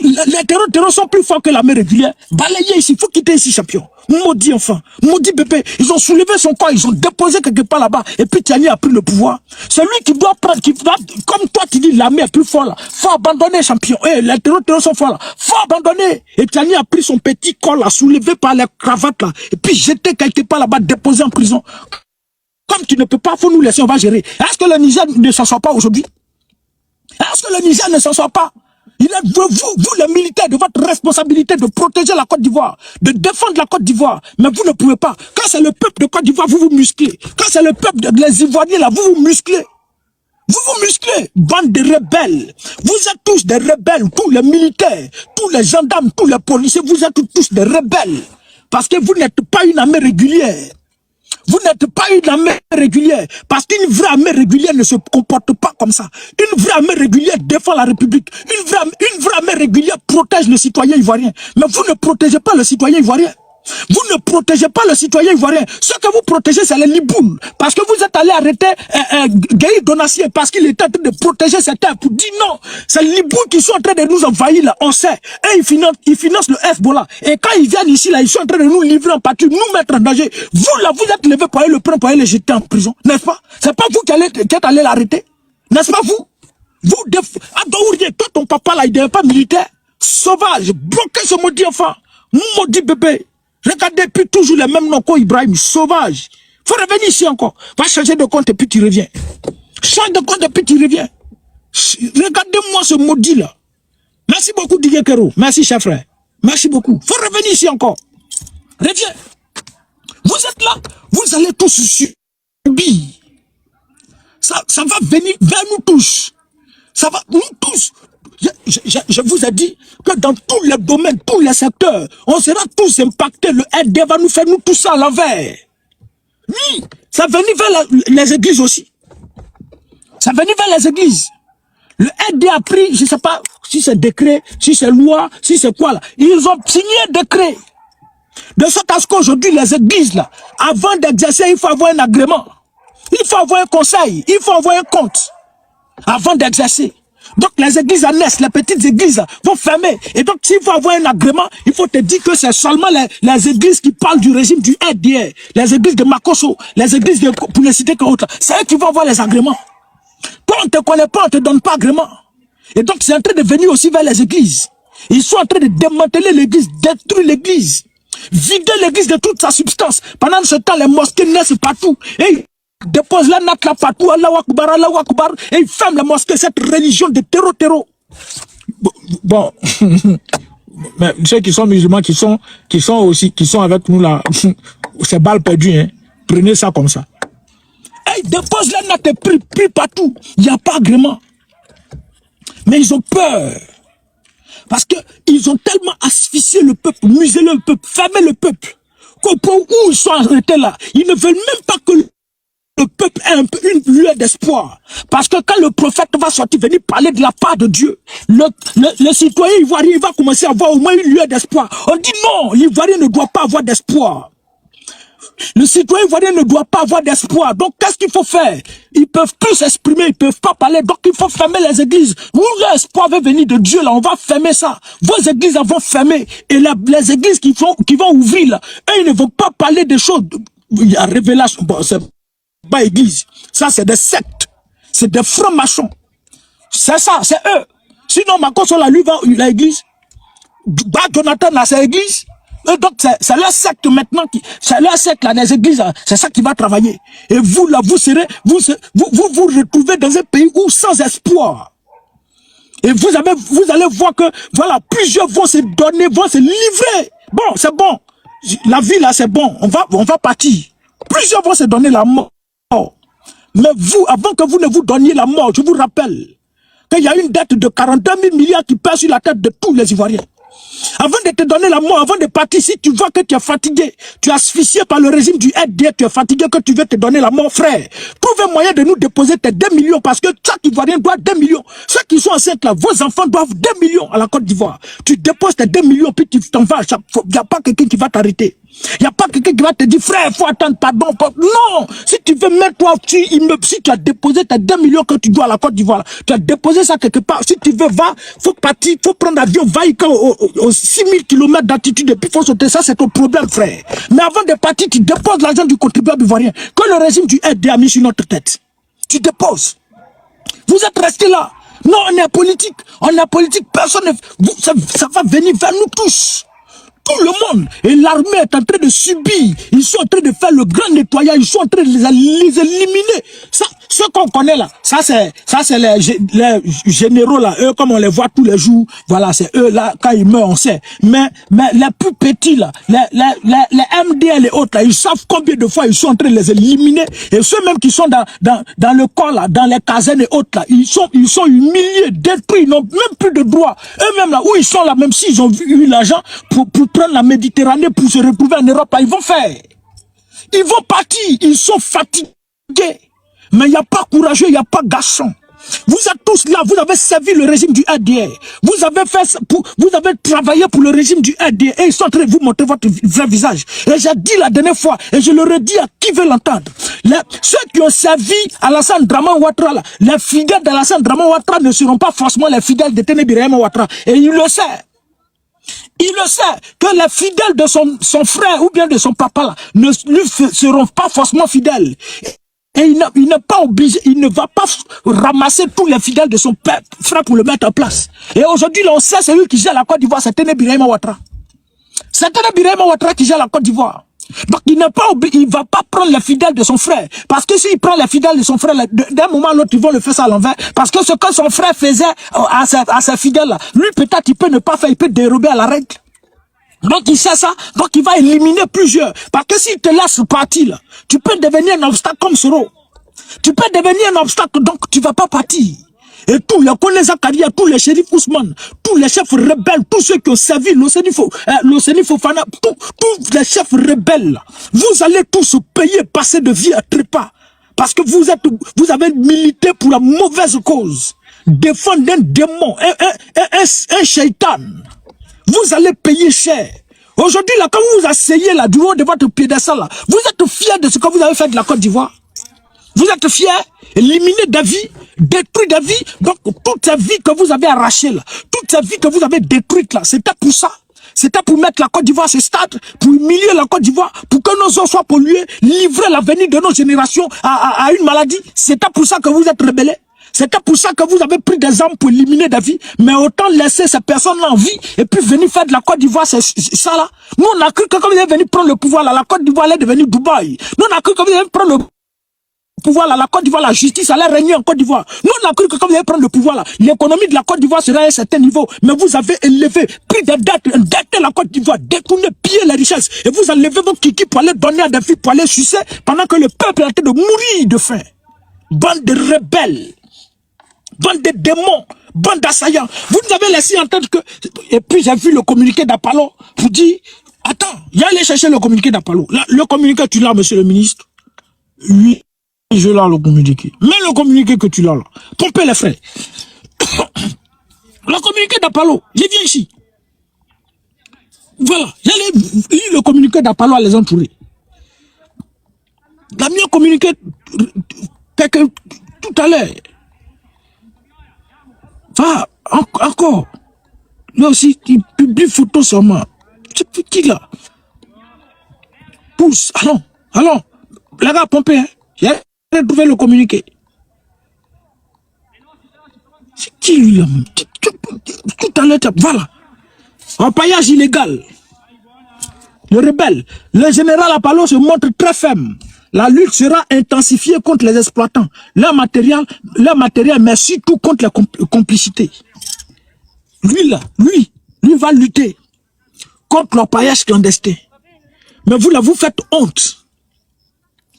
Les terreaux sont plus forts que la mer régulière. Balayez ici, il faut quitter ici, champion. Maudit enfant, maudit bébé. Ils ont soulevé son corps, ils ont déposé quelque part là-bas. Et puis Tiani a pris le pouvoir. C'est lui qui doit prendre, comme toi tu dis, l'armée est plus forte là. Faut abandonner, champion. Les terreaux sont forts là. Faut abandonner. Et Tiani a pris son petit corps là, soulevé par les cravates là. Et puis jeté quelque part là-bas, déposé en prison. Comme tu ne peux pas, faut nous laisser, on va gérer. Est-ce que le Niger ne s'en sort pas aujourd'hui? Est-ce que le Niger ne s'en sort pas? Il est vous les militaires, de votre responsabilité de protéger la Côte d'Ivoire, de défendre la Côte d'Ivoire. Mais vous ne pouvez pas. Quand c'est le peuple de Côte d'Ivoire, vous vous musclez. Quand c'est le peuple des Ivoiriens là, vous vous musclez. Vous vous musclez, bande de rebelles. Vous êtes tous des rebelles, tous les militaires, tous les gendarmes, tous les policiers, vous êtes tous des rebelles. Parce que vous n'êtes pas une armée régulière. Vous n'êtes pas une armée régulière. Parce qu'une vraie armée régulière ne se comporte pas comme ça. Une vraie armée régulière défend la République. Une vraie armée régulière protège le citoyen ivoirien. Mais vous ne protégez pas le citoyen ivoirien. Vous ne protégez pas le citoyen ivoirien. Ce que vous protégez, c'est les liboules. Parce que vous êtes allé arrêter Gueye Donassier parce qu'il était en train de protéger ses terres pour dire non. C'est les liboules qui sont en train de nous envahir là. On sait. Et ils financent le Hezbollah. Et quand ils viennent ici là, ils sont en train de nous livrer en pâture, nous mettre en danger. Vous là, vous êtes levé pour aller le prendre, pour aller le jeter en prison. N'est-ce pas? C'est pas vous qui êtes allé l'arrêter. N'est-ce pas vous? Vous, Adourdier, toi ton papa là, il n'est pas militaire. Sauvage, bloquez ce maudit enfant. Maudit bébé. Regardez, puis toujours les mêmes noms qu'Ibrahim, sauvage. Faut revenir ici encore. Va changer de compte et puis tu reviens. Change de compte et puis tu reviens. Regardez-moi ce maudit là. Merci beaucoup, Didier Kero. Merci, cher frère. Merci beaucoup. Faut revenir ici encore. Reviens. Vous êtes là. Vous allez tous subir. Ça va venir vers nous tous. Ça va, nous tous. Je vous ai dit que dans tous les domaines, tous les secteurs, on sera tous impactés. Le RD va nous faire nous tout ça à l'envers. Oui, ça va venir vers les églises aussi. Ça va venir vers les églises. Le RD a pris, je ne sais pas si c'est décret, si c'est loi, si c'est quoi là. Ils ont signé un décret. De sorte à ce qu'aujourd'hui, les églises là, avant d'exercer, il faut avoir un agrément. Il faut avoir un conseil. Il faut avoir un compte. Avant d'exercer. Donc les églises annexe, les petites églises vont fermer. Et donc s'il faut avoir un agrément, il faut te dire que c'est seulement les églises qui parlent du régime du RDR, les églises de Makosso, les églises de, pour ne citer que autres. C'est eux qui vont avoir les agréments. Toi on ne te connaît pas, on ne te donne pas agrément. Et donc c'est en train de venir aussi vers les églises. Ils sont en train de démanteler l'église, détruire l'église, vider l'église de toute sa substance. Pendant ce temps, les mosquées naissent partout. Et dépose la natte là partout, Allahu Akbar, et ils ferment la mosquée, cette religion de terreau. Bon, mais ceux qui sont musulmans, qui sont avec nous là, c'est balle perdue, hein. Prenez ça comme ça. Et ils déposent la natte et prient partout, il n'y a pas agrément. Mais ils ont peur. Parce qu'ils ont tellement asphyxié le peuple, muselé le peuple, fermé le peuple, qu'au point où ils sont arrêtés là, ils ne veulent même pas que le peuple ait un peu une lueur d'espoir. Parce que quand le prophète va sortir, venir parler de la part de Dieu, le citoyen ivoirien il va commencer à avoir au moins une lueur d'espoir. On dit non, l'ivoirien ne doit pas avoir d'espoir. Le citoyen ivoirien ne doit pas avoir d'espoir. Donc, qu'est-ce qu'il faut faire? Ils peuvent plus s'exprimer, ils peuvent pas parler. Donc, il faut fermer les églises. Où l'espoir veut venir de Dieu, là, on va fermer ça. Vos églises vont fermer. Et les églises qui vont ouvrir, là, eux, ils ne vont pas parler des choses. Il y a révélation. Bon, c'est pas église. Ça, c'est des sectes. C'est des francs-maçons. C'est ça, c'est eux. Sinon, Makosola, lui, va à l'église. Jonathan, là, c'est l'église. Donc, c'est leur secte maintenant, c'est leur secte là, des églises, c'est ça qui va travailler. Et vous, là, vous retrouvez dans un pays où sans espoir. Et vous allez voir que, voilà, plusieurs vont se donner, vont se livrer. Bon, c'est bon. La vie, là, c'est bon. On va partir. Plusieurs vont se donner la mort. Mais vous, avant que vous ne vous donniez la mort, je vous rappelle qu'il y a une dette de 42 000 milliards qui pèse sur la tête de tous les Ivoiriens. Avant de te donner la mort, avant de partir, si tu vois que tu es fatigué, tu es asphyxié par le régime du RDA, tu es fatigué, que tu veux te donner la mort, frère, trouve un moyen de nous déposer tes 2 millions, parce que chaque Ivoirien doit 2 millions. Ceux qui sont enceintes là, vos enfants doivent 2 millions à la Côte d'Ivoire. Tu déposes tes 2 millions, puis tu t'en vas. Il n'y a pas quelqu'un qui va t'arrêter. Il n'y a pas quelqu'un qui va te dire, frère, il faut attendre pardon. Non! Si tu veux mettre toi, si tu as déposé tes 2 millions que tu dois à la Côte d'Ivoire, tu as déposé ça quelque part. Si tu veux, va, faut partir, faut prendre l'avion, va aux 6000 km d'altitude et puis faut sauter. Ça, c'est ton problème, frère. Mais avant de partir, tu déposes l'argent du contribuable ivoirien que le régime du RD a mis sur notre tête. Tu déposes. Vous êtes restés là. Non, on est politique. On est politique. Personne ne... ça va venir vers nous tous. Tout le monde. Et l'armée est en train de subir. Ils sont en train de faire le grand nettoyage. Ils sont en train de les éliminer. Ça, ce qu'on connaît là, ça c'est les généraux là. Eux, comme on les voit tous les jours, voilà, c'est eux là, quand ils meurent, on sait. Mais les plus petits là, les MDL et autres là, ils savent combien de fois ils sont en train de les éliminer. Et ceux même qui sont dans le corps là, dans les casernes et autres là, ils sont humiliés, détruits, ils n'ont même plus de droits. Eux-mêmes là, où ils sont là, même s'ils ont eu l'argent pour prendre la Méditerranée pour se retrouver en Europe, là, ils vont faire. Ils vont partir, ils sont fatigués. Mais il n'y a pas courageux, il n'y a pas garçon. Vous êtes tous là, vous avez servi le régime du RDA. Vous avez travaillé pour le régime du RDA et ils sont en train de vous montrer votre vrai visage. Et j'ai dit la dernière fois, et je le redis à qui veut l'entendre. Ceux qui ont servi Alassane Draman Ouattara, les fidèles d'Alassane Draman Ouattara ne seront pas forcément les fidèles de Téné Birahim Ouattara. Et il le sait. Il le sait que les fidèles de son frère ou bien de son papa là, ne lui seront pas forcément fidèles. Et il n'est pas obligé, il ne va pas ramasser tous les fidèles de son frère pour le mettre en place. Et aujourd'hui, là, on sait c'est lui qui gère la Côte d'Ivoire, c'est Téné Birahim Ouattara. C'est Téné Birahim Ouattara qui gère la Côte d'Ivoire. Donc il n'est pas obligé, il va pas prendre les fidèles de son frère. Parce que s'il prend les fidèles de son frère, d'un moment à l'autre, ils vont le faire ça à l'envers. Parce que ce que son frère faisait à ses fidèles là, lui peut-être il peut ne pas faire, il peut dérober à la règle. Donc il sait ça, donc il va éliminer plusieurs. Parce que s'il te laisse partir là, tu peux devenir un obstacle comme Soro. Tu peux devenir un obstacle, donc tu vas pas partir. Et tous les Kone Zakaria, tous les shérifs Ousmane, tous les chefs rebelles, tous ceux qui ont servi l'Océanie Fofana, tous les chefs rebelles, là, vous allez tous payer, passer de vie à trépas. Parce que vous avez milité pour la mauvaise cause. Défendre un démon, un shaitan. Vous allez payer cher. Aujourd'hui, là, quand vous vous asseyez là, du haut de votre piédestal là, vous êtes fiers de ce que vous avez fait de la Côte d'Ivoire. Vous êtes fiers, éliminer des vies, détruire des vies. Donc, toutes ces vies que vous avez arrachées là, toutes ces vies que vous avez détruites là, c'était pour ça. C'était pour mettre la Côte d'Ivoire à ce stade, pour humilier la Côte d'Ivoire, pour que nos eaux soient polluées, livrer l'avenir de nos générations à une maladie. C'était pour ça que vous êtes rebellés. C'était pour ça que vous avez pris des armes pour éliminer des vies. Mais autant laisser ces personnes-là en vie et puis venir faire de la Côte d'Ivoire, c'est ça là. Nous, on a cru que comme ils est venu prendre le pouvoir là, la Côte d'Ivoire allait devenir Dubaï. Nous, on a cru que comme ils allaient prendre le pouvoir là, la Côte d'Ivoire, la justice allait régner en Côte d'Ivoire. Nous, on a cru que comme ils allaient prendre le pouvoir là, l'économie de la Côte d'Ivoire serait à un certain niveau. Mais vous avez élevé, pris des dettes, endetté la Côte d'Ivoire, détourné, pillé les richesses. Et vous enlevez vos kiki pour aller donner à des filles, pour aller sucer, pendant que le peuple est en train de mourir de faim. Bande de rebelles. Bande de démons, bande d'assaillants. Vous nous avez laissé entendre que... Et puis j'ai vu le communiqué d'Apollo pour dire... Attends, il y a allé chercher le communiqué d'Apollo. Le communiqué, tu l'as, monsieur le ministre? Oui, je l'ai le communiqué. Mais le communiqué que tu l'as là, pompez les frères. Le communiqué d'Apollo, je viens ici. Voilà, j'allais lire le communiqué d'Apollo à les entourer. Il a bien communiqué tout à l'heure. Va, encore. Là aussi, il publie photo seulement. C'est qui là? Pousse, allons. Les gars, pompez, hein. J'ai retrouvé le communiqué. C'est qui lui là? Tout à l'heure, voilà. Un paillage illégal. Le rebelle, le général Apollo se montre très ferme. La lutte sera intensifiée contre les exploitants, leur matériel, mais surtout contre la complicité. Lui va lutter contre l'orpaillage clandestin. Mais vous là, vous faites honte.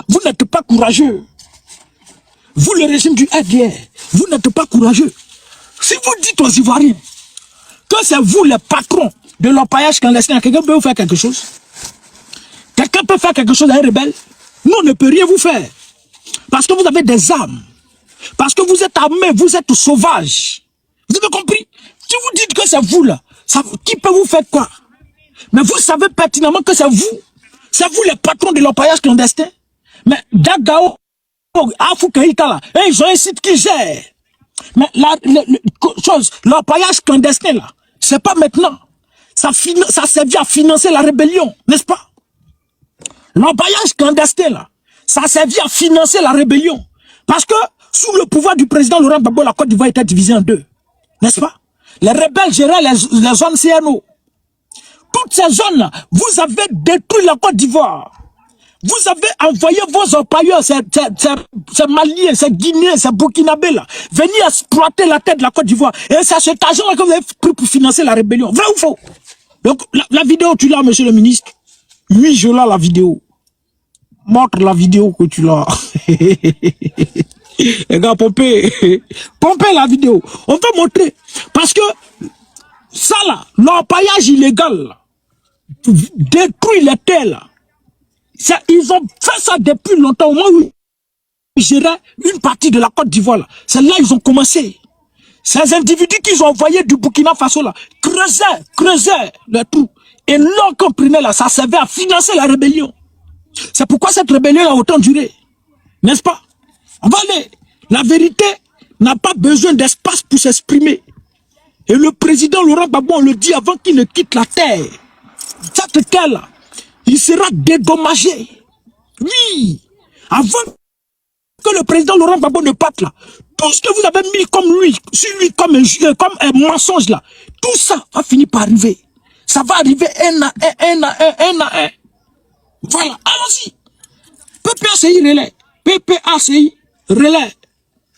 Vous n'êtes pas courageux. Vous, le régime du RDR, vous n'êtes pas courageux. Si vous dites aux Ivoiriens que c'est vous les patrons de l'orpaillage clandestin, quelqu'un peut vous faire quelque chose? Quelqu'un peut faire quelque chose à un rebelle? Nous, on ne peut rien vous faire. Parce que vous avez des armes. Parce que vous êtes armés, vous êtes sauvages. Vous avez compris? Si vous dites que c'est vous là, qui peut vous faire quoi? Mais vous savez pertinemment que c'est vous les patrons de l'orpaillage clandestin. Mais Dagao, Afoukaïta là, ils ont un site qui gère. Mais l'orpaillage clandestin là, c'est pas maintenant. Ça servait à financer la rébellion, n'est-ce pas? L'orpaillage clandestin là, ça servait à financer la rébellion. Parce que sous le pouvoir du président Laurent Gbagbo, la Côte d'Ivoire était divisée en deux, n'est-ce pas? Les rebelles géraient les zones CNO. Toutes ces zones-là, vous avez détruit la Côte d'Ivoire. Vous avez envoyé vos orpailleurs, ces Maliens, ces Guinéens, ces Burkinabés là, venir exploiter la tête de la Côte d'Ivoire. Et c'est cet argent-là que vous avez pris pour financer la rébellion. Vrai ou faux? Donc, la vidéo, tu l'as, monsieur le ministre? Oui, je l'ai, la vidéo. Montre la vidéo que tu l'as. Les gars, pompez la vidéo. On va montrer. Parce que, ça là, l'orpaillage illégal, là, détruit les terres là. Ils ont fait ça depuis longtemps, au moins où ils géraient une partie de la Côte d'Ivoire. C'est là ils ont commencé. Ces individus qu'ils ont envoyés du Burkina Faso là, creusaient le trou. Et l'or qu'on prenait là, ça servait à financer la rébellion. C'est pourquoi cette rébellion a autant duré. N'est-ce pas? On va aller. La vérité n'a pas besoin d'espace pour s'exprimer. Et le président Laurent Gbagbo, on le dit avant qu'il ne quitte la terre. Cette terre-là, il sera dédommagé. Oui. Avant que le président Laurent Gbagbo ne parte là, tout ce que vous avez mis comme lui, sur lui comme un mensonge là, tout ça va finir par arriver. Ça va arriver un à un. Voilà, allons-y. PPACI relais. PPACI relais.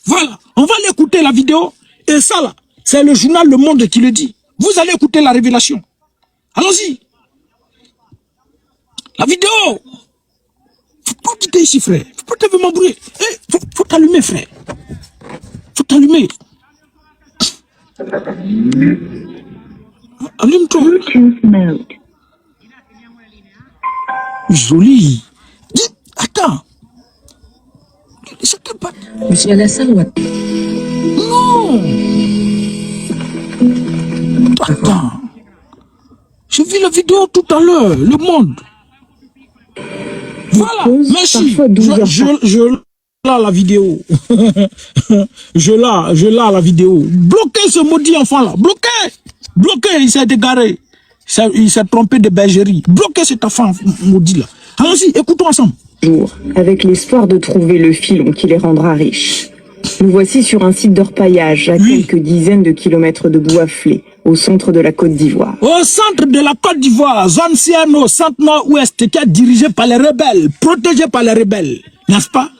Voilà, on va aller écouter la vidéo. Et ça là, c'est le journal Le Monde qui le dit. Vous allez écouter la révélation. Allons-y. La vidéo. Faut pas quitter ici, frère. Faut pas te m'embrouiller. Faut t'allumer, frère. Faut t'allumer. Allume-toi. Bluetooth mode. Joli. Attends. Monsieur Alassane Ouattara. Non. Attends. J'ai vu la vidéo tout à l'heure. Le Monde. Voilà. Merci. Je l'ai la vidéo. je l'ai la vidéo. Bloquez ce maudit enfant là. Bloquez. Il s'est égaré. Il s'est trompé de bergerie. Bloquez cet enfant maudit là. Allons-y, écoutons ensemble. Avec l'espoir de trouver le filon qui les rendra riches. Nous voici sur un site d'orpaillage à quelques dizaines de kilomètres de Bouaflé, au centre de la Côte d'Ivoire. Au centre de la Côte d'Ivoire, zone Ciano, centre nord-ouest, qui est dirigée par les rebelles, protégée par les rebelles, n'est-ce pas?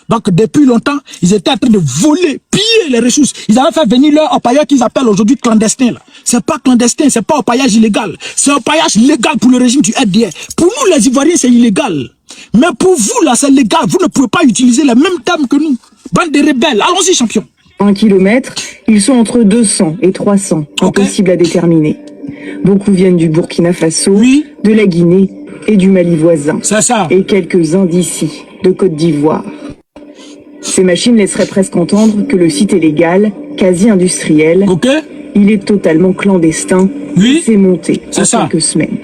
Donc depuis longtemps, ils étaient en train de voler, piller les ressources. Ils avaient fait venir leur orpaillage qu'ils appellent aujourd'hui clandestin. C'est pas clandestin, c'est pas orpaillage illégal. C'est orpaillage légal pour le régime du RDR. Pour nous les Ivoiriens, c'est illégal. Mais pour vous là, c'est légal. Vous ne pouvez pas utiliser les mêmes termes que nous. Bande de rebelles, allons-y champion. 1 kilomètre, ils sont entre 200 et 300, impossible à déterminer. Beaucoup viennent du Burkina Faso, de la Guinée et du Mali voisin. C'est ça. Et quelques-uns d'ici, de Côte d'Ivoire. Ces machines laisseraient presque entendre que le site est légal, quasi industriel. Ok. Il est totalement clandestin. Oui. C'est monté en ça. quelques semaines.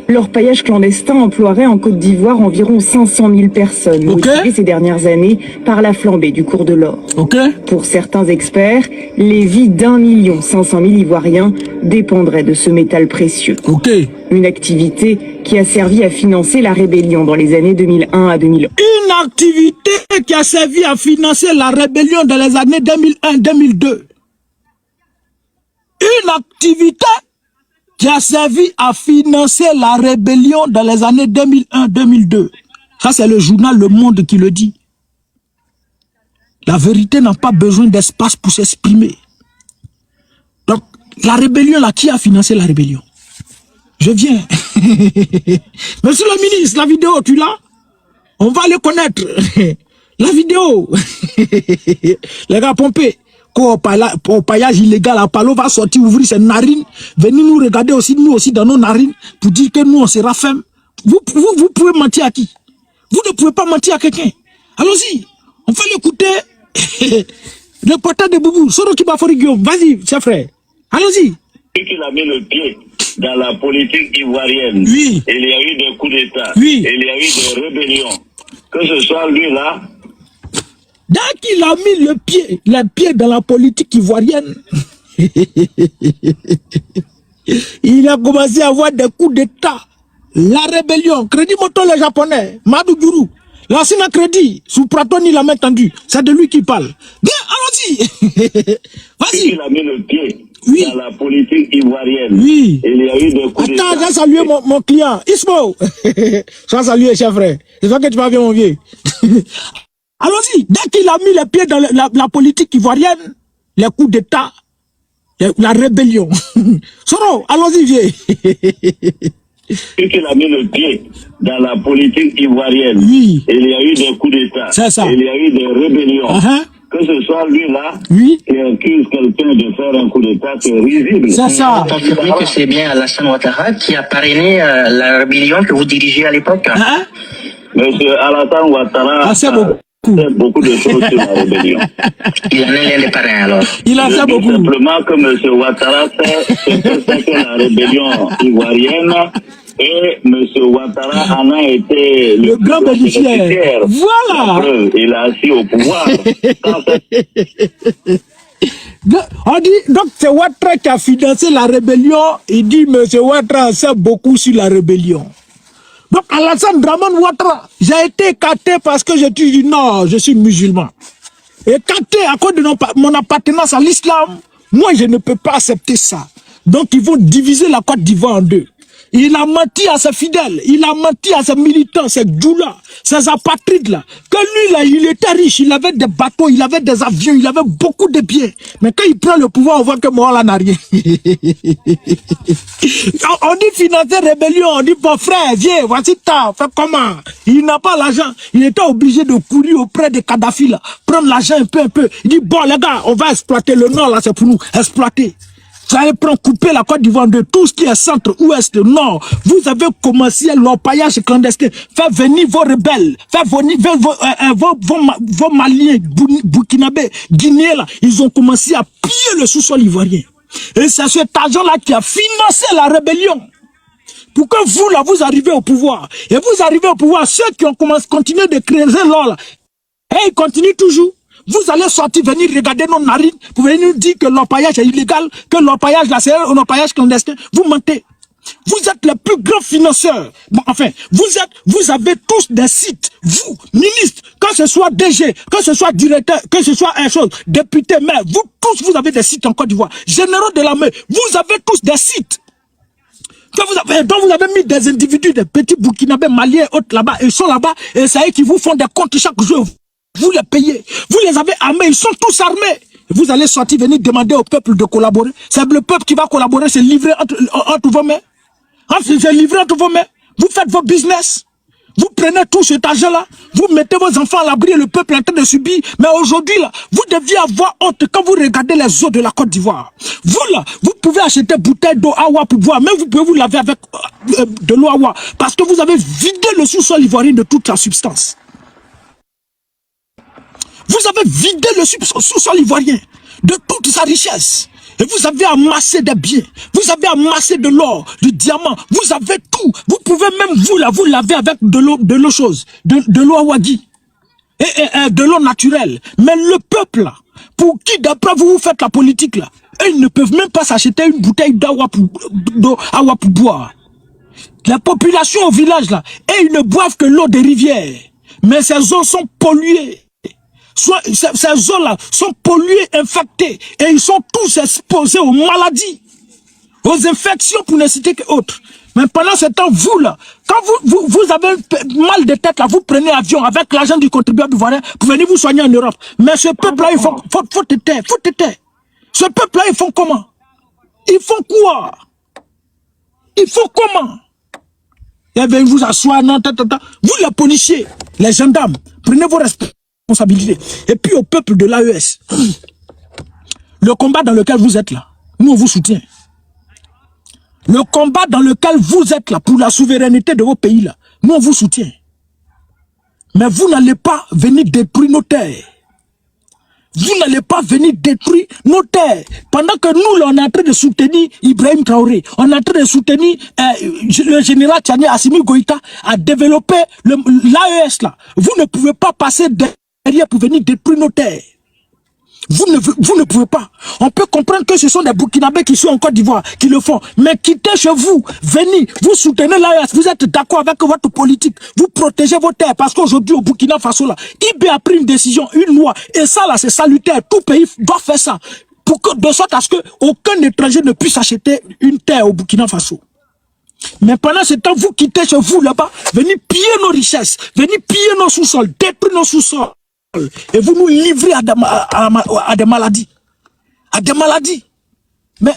L'orpaillage clandestin emploierait en Côte d'Ivoire environ 500 000 personnes, motivées ces dernières années par la flambée du cours de l'or. Pour certains experts, les vies d'1 500 000 Ivoiriens dépendraient de ce métal précieux. Une activité qui a servi à financer la rébellion dans les années 2001 à 2011. Une activité qui a servi à financer la rébellion dans les années 2001-2002. Une activité qui a servi à financer la rébellion dans les années 2001-2002. Ça, c'est le journal Le Monde qui le dit. La vérité n'a pas besoin d'espace pour s'exprimer. Donc, la rébellion, là, qui a financé la rébellion? Je viens. Monsieur le ministre, la vidéo, tu l'as? On va le connaître. La vidéo. Les gars, pompés. Au paillage illégal, Apollo va sortir, ouvrir ses narines, venir nous regarder aussi, nous aussi dans nos narines, pour dire que nous on sera ferme. Vous pouvez mentir à qui? Vous ne pouvez pas mentir à quelqu'un. Allons-y, on fait l'écouter. Le portrait de Boubou, Soroki Bafori Guillaume, vas-y, chef frère. Allons-y. Qu'il a mis le pied dans la politique ivoirienne. Oui. Il y a eu des coups d'État. Oui. Il y a eu des rébellions. Que ce soit lui là. Dès qu'il a mis les pieds dans la politique ivoirienne, il a commencé à avoir des coups d'État. La rébellion, Crédit Moto les Japonais, Madou Guru, l'ancien crédit, sous Pratoni l'a main tendue, c'est de lui qui parle. Bien, allons-y. Vas-y. Il a mis le pied oui. dans la politique ivoirienne. Oui. Il y a eu des coups d'État. Attends, j'ai salué mon client, Ismo. J'ai salué, chef frère. J'espère que tu vas bien, mon vieux. Allons-y, dès qu'il a mis les pieds dans la politique ivoirienne, les coups d'État, la rébellion. Soro, allons-y, vieux. Dès qu'il a mis le pied dans la politique ivoirienne, oui. Il y a eu des coups d'État. C'est ça. Il y a eu des rébellions. Que ce soit lui là, oui. qui accuse quelqu'un de faire un coup d'État, c'est risible. C'est ça. Vous confirmez que c'est bien Alassane Ouattara qui a parrainé la rébellion que vous dirigez à l'époque? Monsieur Alassane Ouattara. C'est beaucoup. Beaucoup de choses sur la rébellion. Il en est l'un des parrains alors. Il en sait beaucoup. Simplement que M. Ouattara sait ce que c'est que la rébellion ivoirienne et M. Ouattara en a été le grand bénéficiaire. Voilà. Il a assis au pouvoir. On dit, donc c'est Ouattara qui a financé la rébellion. Il dit M. Ouattara sait beaucoup sur la rébellion. Donc, Alassane Draman Ouattara, j'ai été écarté parce que je suis du Nord, je suis musulman. Écarté à cause de mon appartenance à l'islam, moi je ne peux pas accepter ça. Donc, ils vont diviser la Côte d'Ivoire en deux. Il a menti à ses fidèles, il a menti à ses militants, ses djoulas, ses apatrides là. Que lui là, il était riche, il avait des bateaux, il avait des avions, il avait beaucoup de biens. Mais quand il prend le pouvoir, on voit que moi là n'a rien. On dit financer rébellion, on dit bon frère, viens, voici ta, fais comment? Il n'a pas l'argent, il était obligé de courir auprès de Kadhafi là, prendre l'argent un peu. Il dit bon les gars, on va exploiter le nord là, c'est pour nous, exploiter. Vous allez prendre, couper la Côte d'Ivoire de tout ce qui est centre, ouest, nord. Vous avez commencé l'orpaillage clandestin. Faites venir vos rebelles. Faites venir vos Maliens, Burkinabés, Guinéens, là. Ils ont commencé à piller le sous-sol ivoirien. Et c'est cet argent-là qui a financé la rébellion. Pour que vous, là, vous arrivez au pouvoir. Et vous arrivez au pouvoir, ceux qui ont continué de creuser l'or, là. Et ils continuent toujours. Vous allez sortir, venir regarder nos narines, pour venir nous dire que l'orpaillage est illégal, que l'orpaillage là, c'est un orpaillage clandestin. Vous mentez. Vous êtes les plus grands financeurs. Bon, enfin, vous avez tous des sites. Vous, ministres, que ce soit DG, que ce soit directeur, que ce soit un chose, député, maire, vous tous, vous avez des sites en Côte d'Ivoire. Généraux de l'armée, vous avez tous des sites. Donc vous avez mis des individus, des petits Burkinabés, Maliens, autres là-bas, ils sont là-bas, et c'est eux qui vous font des comptes chaque jour. Vous les payez, vous les avez armés, ils sont tous armés. Vous allez sortir, venir demander au peuple de collaborer. C'est le peuple qui va collaborer, c'est livré entre vos mains. C'est livré entre vos mains. Vous faites vos business. Vous prenez tout cet argent-là, vous mettez vos enfants à l'abri et le peuple est en train de subir. Mais aujourd'hui, là, vous deviez avoir honte quand vous regardez les eaux de la Côte d'Ivoire. Vous, là, vous pouvez acheter bouteille d'eau Awa pour boire, mais vous pouvez vous laver avec de l'eau Awa. Parce que vous avez vidé le sous-sol ivoirien de toute sa substance. Vous avez vidé le sous-sol ivoirien de toute sa richesse. Et vous avez amassé des biens, vous avez amassé de l'or, du diamant, vous avez tout. Vous pouvez même vous laver avec de l'eau chose, de l'eau awagi, et de l'eau naturelle. Mais le peuple là, pour qui d'après vous faites la politique là, ils ne peuvent même pas s'acheter une bouteille d'eau pour boire. La population au village là, et ils ne boivent que l'eau des rivières. Mais ces eaux sont polluées. Ces eaux-là sont polluées, infectées, et ils sont tous exposés aux maladies, aux infections pour ne citer qu'autres. Mais pendant ce temps, vous là, quand vous avez mal de tête là, vous prenez avion avec l'argent du contribuable ivoirien pour venir vous soigner en Europe. Mais ce peuple-là, il faut te taire. Ce peuple-là, ils font comment? Ils font quoi? Ils font comment? Et bien, vous asseoir, vous les policiers, les gendarmes, prenez vos responsabilités. Et puis au peuple de l'AES, le combat dans lequel vous êtes là, nous on vous soutient. Le combat dans lequel vous êtes là, pour la souveraineté de vos pays là, nous on vous soutient. Mais vous n'allez pas venir détruire nos terres. Vous n'allez pas venir détruire nos terres. Pendant que nous, là, on est en train de soutenir Ibrahim Traoré, on est en train de soutenir le général Tchani Assimi Goïta à développer l'AES là. Vous ne pouvez pas passer derrière pour venir détruire nos terres. Vous ne pouvez pas. On peut comprendre que ce sont des Burkinabés qui sont en Côte d'Ivoire, qui le font. Mais quittez chez vous, venez, vous soutenez l'AES, vous êtes d'accord avec votre politique, vous protégez vos terres. Parce qu'aujourd'hui, au Burkina Faso, là, IB a pris une décision, une loi, et ça, là, c'est salutaire. Tout pays doit faire ça. De sorte à ce qu'aucun étranger ne puisse acheter une terre au Burkina Faso. Mais pendant ce temps, vous quittez chez vous, là-bas, venez piller nos richesses, venez piller nos sous-sols, détruire nos sous-sols. Et vous nous livrez à des maladies. À des maladies. Mais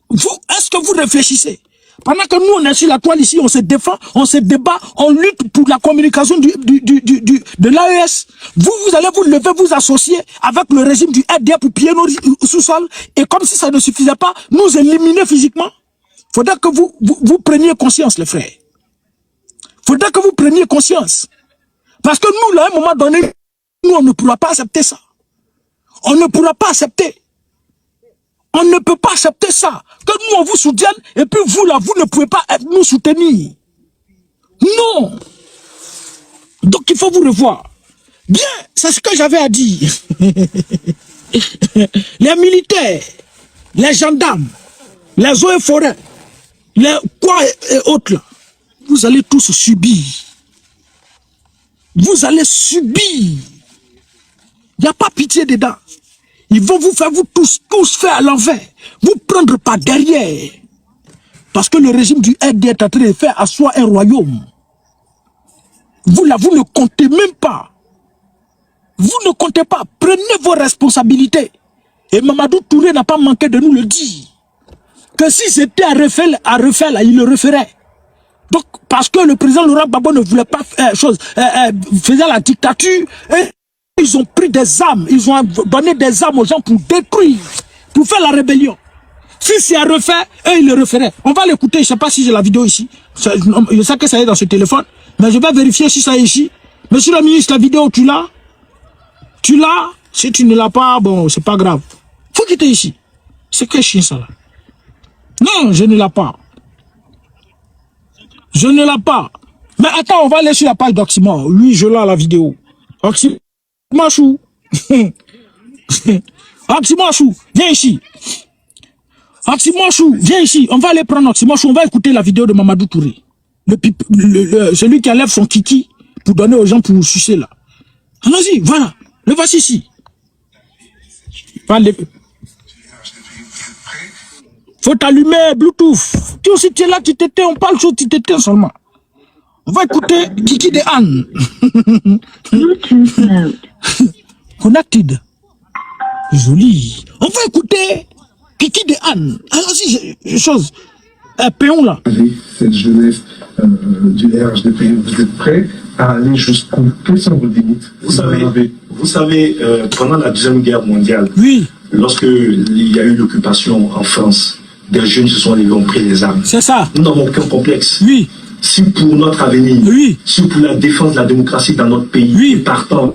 vous, est-ce que vous réfléchissez? Pendant que nous, on est sur la toile ici, on se défend, on se débat, on lutte pour la communication de l'AES. Vous allez vous lever, vous associer avec le régime du RDA pour piller nos sous-sols. Et comme si ça ne suffisait pas, nous éliminer physiquement. Faudrait que vous preniez conscience, les frères. Faudrait que vous preniez conscience. Parce que nous, là, à un moment donné, nous, on ne pourra pas accepter ça. On ne pourra pas accepter. On ne peut pas accepter ça. Que nous, on vous soutienne, et puis vous, là, vous ne pouvez pas nous soutenir. Non. Donc, il faut vous revoir. Bien, c'est ce que j'avais à dire. Les militaires, les gendarmes, les eaux et forêts, les quoi et autres, là, vous allez tous subir. Vous allez subir. Il n'y a pas pitié dedans. Ils vont vous faire, vous tous faire à l'envers. Vous prendre par derrière. Parce que le régime du RD est en train de faire asseoir un royaume. Vous là, vous ne comptez même pas. Vous ne comptez pas. Prenez vos responsabilités. Et Mamadou Touré n'a pas manqué de nous le dire. Que si c'était à refaire là, il le referait. Donc, parce que le président Laurent Gbagbo ne voulait pas faire faisait la dictature, et ils ont pris des armes, ils ont donné des armes aux gens pour détruire, pour faire la rébellion. Si c'est à refaire, eux, ils le referaient. On va l'écouter, je ne sais pas si j'ai la vidéo ici. Je sais que ça est dans ce téléphone, mais je vais vérifier si ça est ici. Monsieur le ministre, la vidéo, tu l'as? Tu l'as? Si tu ne l'as pas, bon, c'est pas grave. Faut quitter ici. C'est que chien ça là. Non, je ne l'ai pas. Je ne l'ai pas. Mais attends, on va aller sur la page d'Oxymore. Oui, je l'ai la vidéo. Oxymore Chou. Oxymore Chou, viens ici. Oxymore Chou, viens ici. On va aller prendre Oxymore Chou. On va écouter la vidéo de Mamadou Touré. Celui qui enlève son kiki pour donner aux gens pour sucer là. Allons-y, voilà. Le voici ici. Faut t'allumer Bluetooth. Tu aussi, tu es là, tu t'étais, on parle sur tu t'étais seulement. On va écouter Kiki de Anne. Bluetooth mode. Connected. Joli. On va écouter Kiki de Anne. Allons-y, chose. Péon là. Cette jeunesse du RHDP, vous êtes prêts à aller jusqu'où? Quelles sont vos limites? Vous savez, pendant la Deuxième Guerre mondiale, oui, lorsque il y a eu l'occupation en France, des jeunes se sont levés, ont pris les armes. C'est ça. Nous n'avons aucun complexe. Oui. Si pour notre avenir, oui, si pour la défense de la démocratie dans notre pays, oui, partant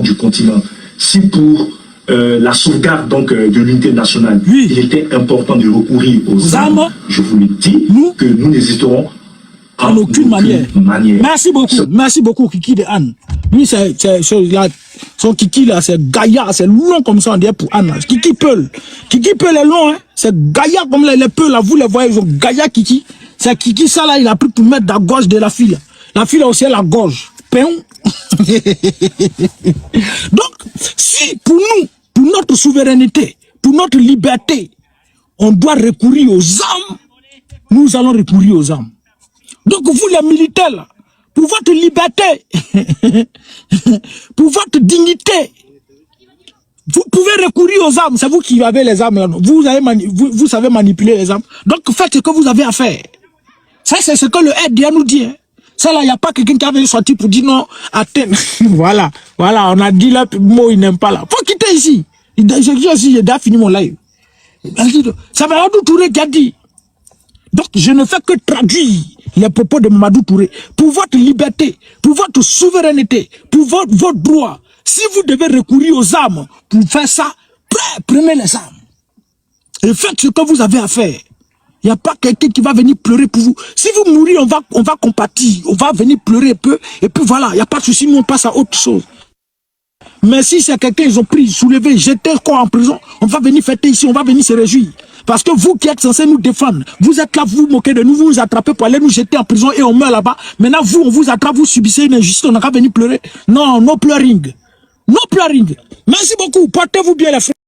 du continent, si pour la sauvegarde donc, de l'unité nationale, il était important de recourir aux armes. Je vous le dis, que nous n'hésiterons en aucune manière. Merci beaucoup, Kiki de Anne. Lui, son Kiki là, c'est Gaïa, c'est long comme ça, on dirait pour Anne. Kiki Peul est long, hein. C'est Gaïa comme les Peul là, vous les voyez, ils ont Gaïa Kiki. C'est Kiki, ça là, il a pris pour mettre la gorge de la fille. La fille a aussi la gorge. Péon. Donc, si pour nous, pour notre souveraineté, pour notre liberté, on doit recourir aux armes, nous allons recourir aux armes. Donc vous les militaires, là, pour votre liberté, pour votre dignité, vous pouvez recourir aux armes. C'est vous qui avez les armes là. Vous savez manipuler les armes. Donc faites ce que vous avez à faire. Ça c'est ce que le RDA nous dit. Hein. Ça là, il n'y a pas quelqu'un qui avait sorti pour dire non, Athènes. Voilà, on a dit là, mot il n'aime pas là. Faut quitter ici. J'ai déjà fini mon live. Ça va Mamadou Touré qui a dit. Donc je ne fais que traduire les propos de Mamadou Touré. Pour votre liberté, pour votre souveraineté, pour votre droit, si vous devez recourir aux armes pour faire ça, prenez les armes. Et faites ce que vous avez à faire. Il n'y a pas quelqu'un qui va venir pleurer pour vous. Si vous mourrez, on va compatir. On va venir pleurer un peu. Et puis voilà, il n'y a pas de souci, nous on passe à autre chose. Mais si c'est quelqu'un, ils ont pris, soulevé, jeté le corps en prison, on va venir fêter ici, on va venir se réjouir. Parce que vous qui êtes censés nous défendre, vous êtes là, vous vous moquez de nous, vous nous attrapez pour aller nous jeter en prison et on meurt là-bas. Maintenant, vous, on vous attrape, vous subissez une injustice, on n'a qu'à venir pleurer. Non, no pleuring. No pleuring. Merci beaucoup, portez-vous bien les frères.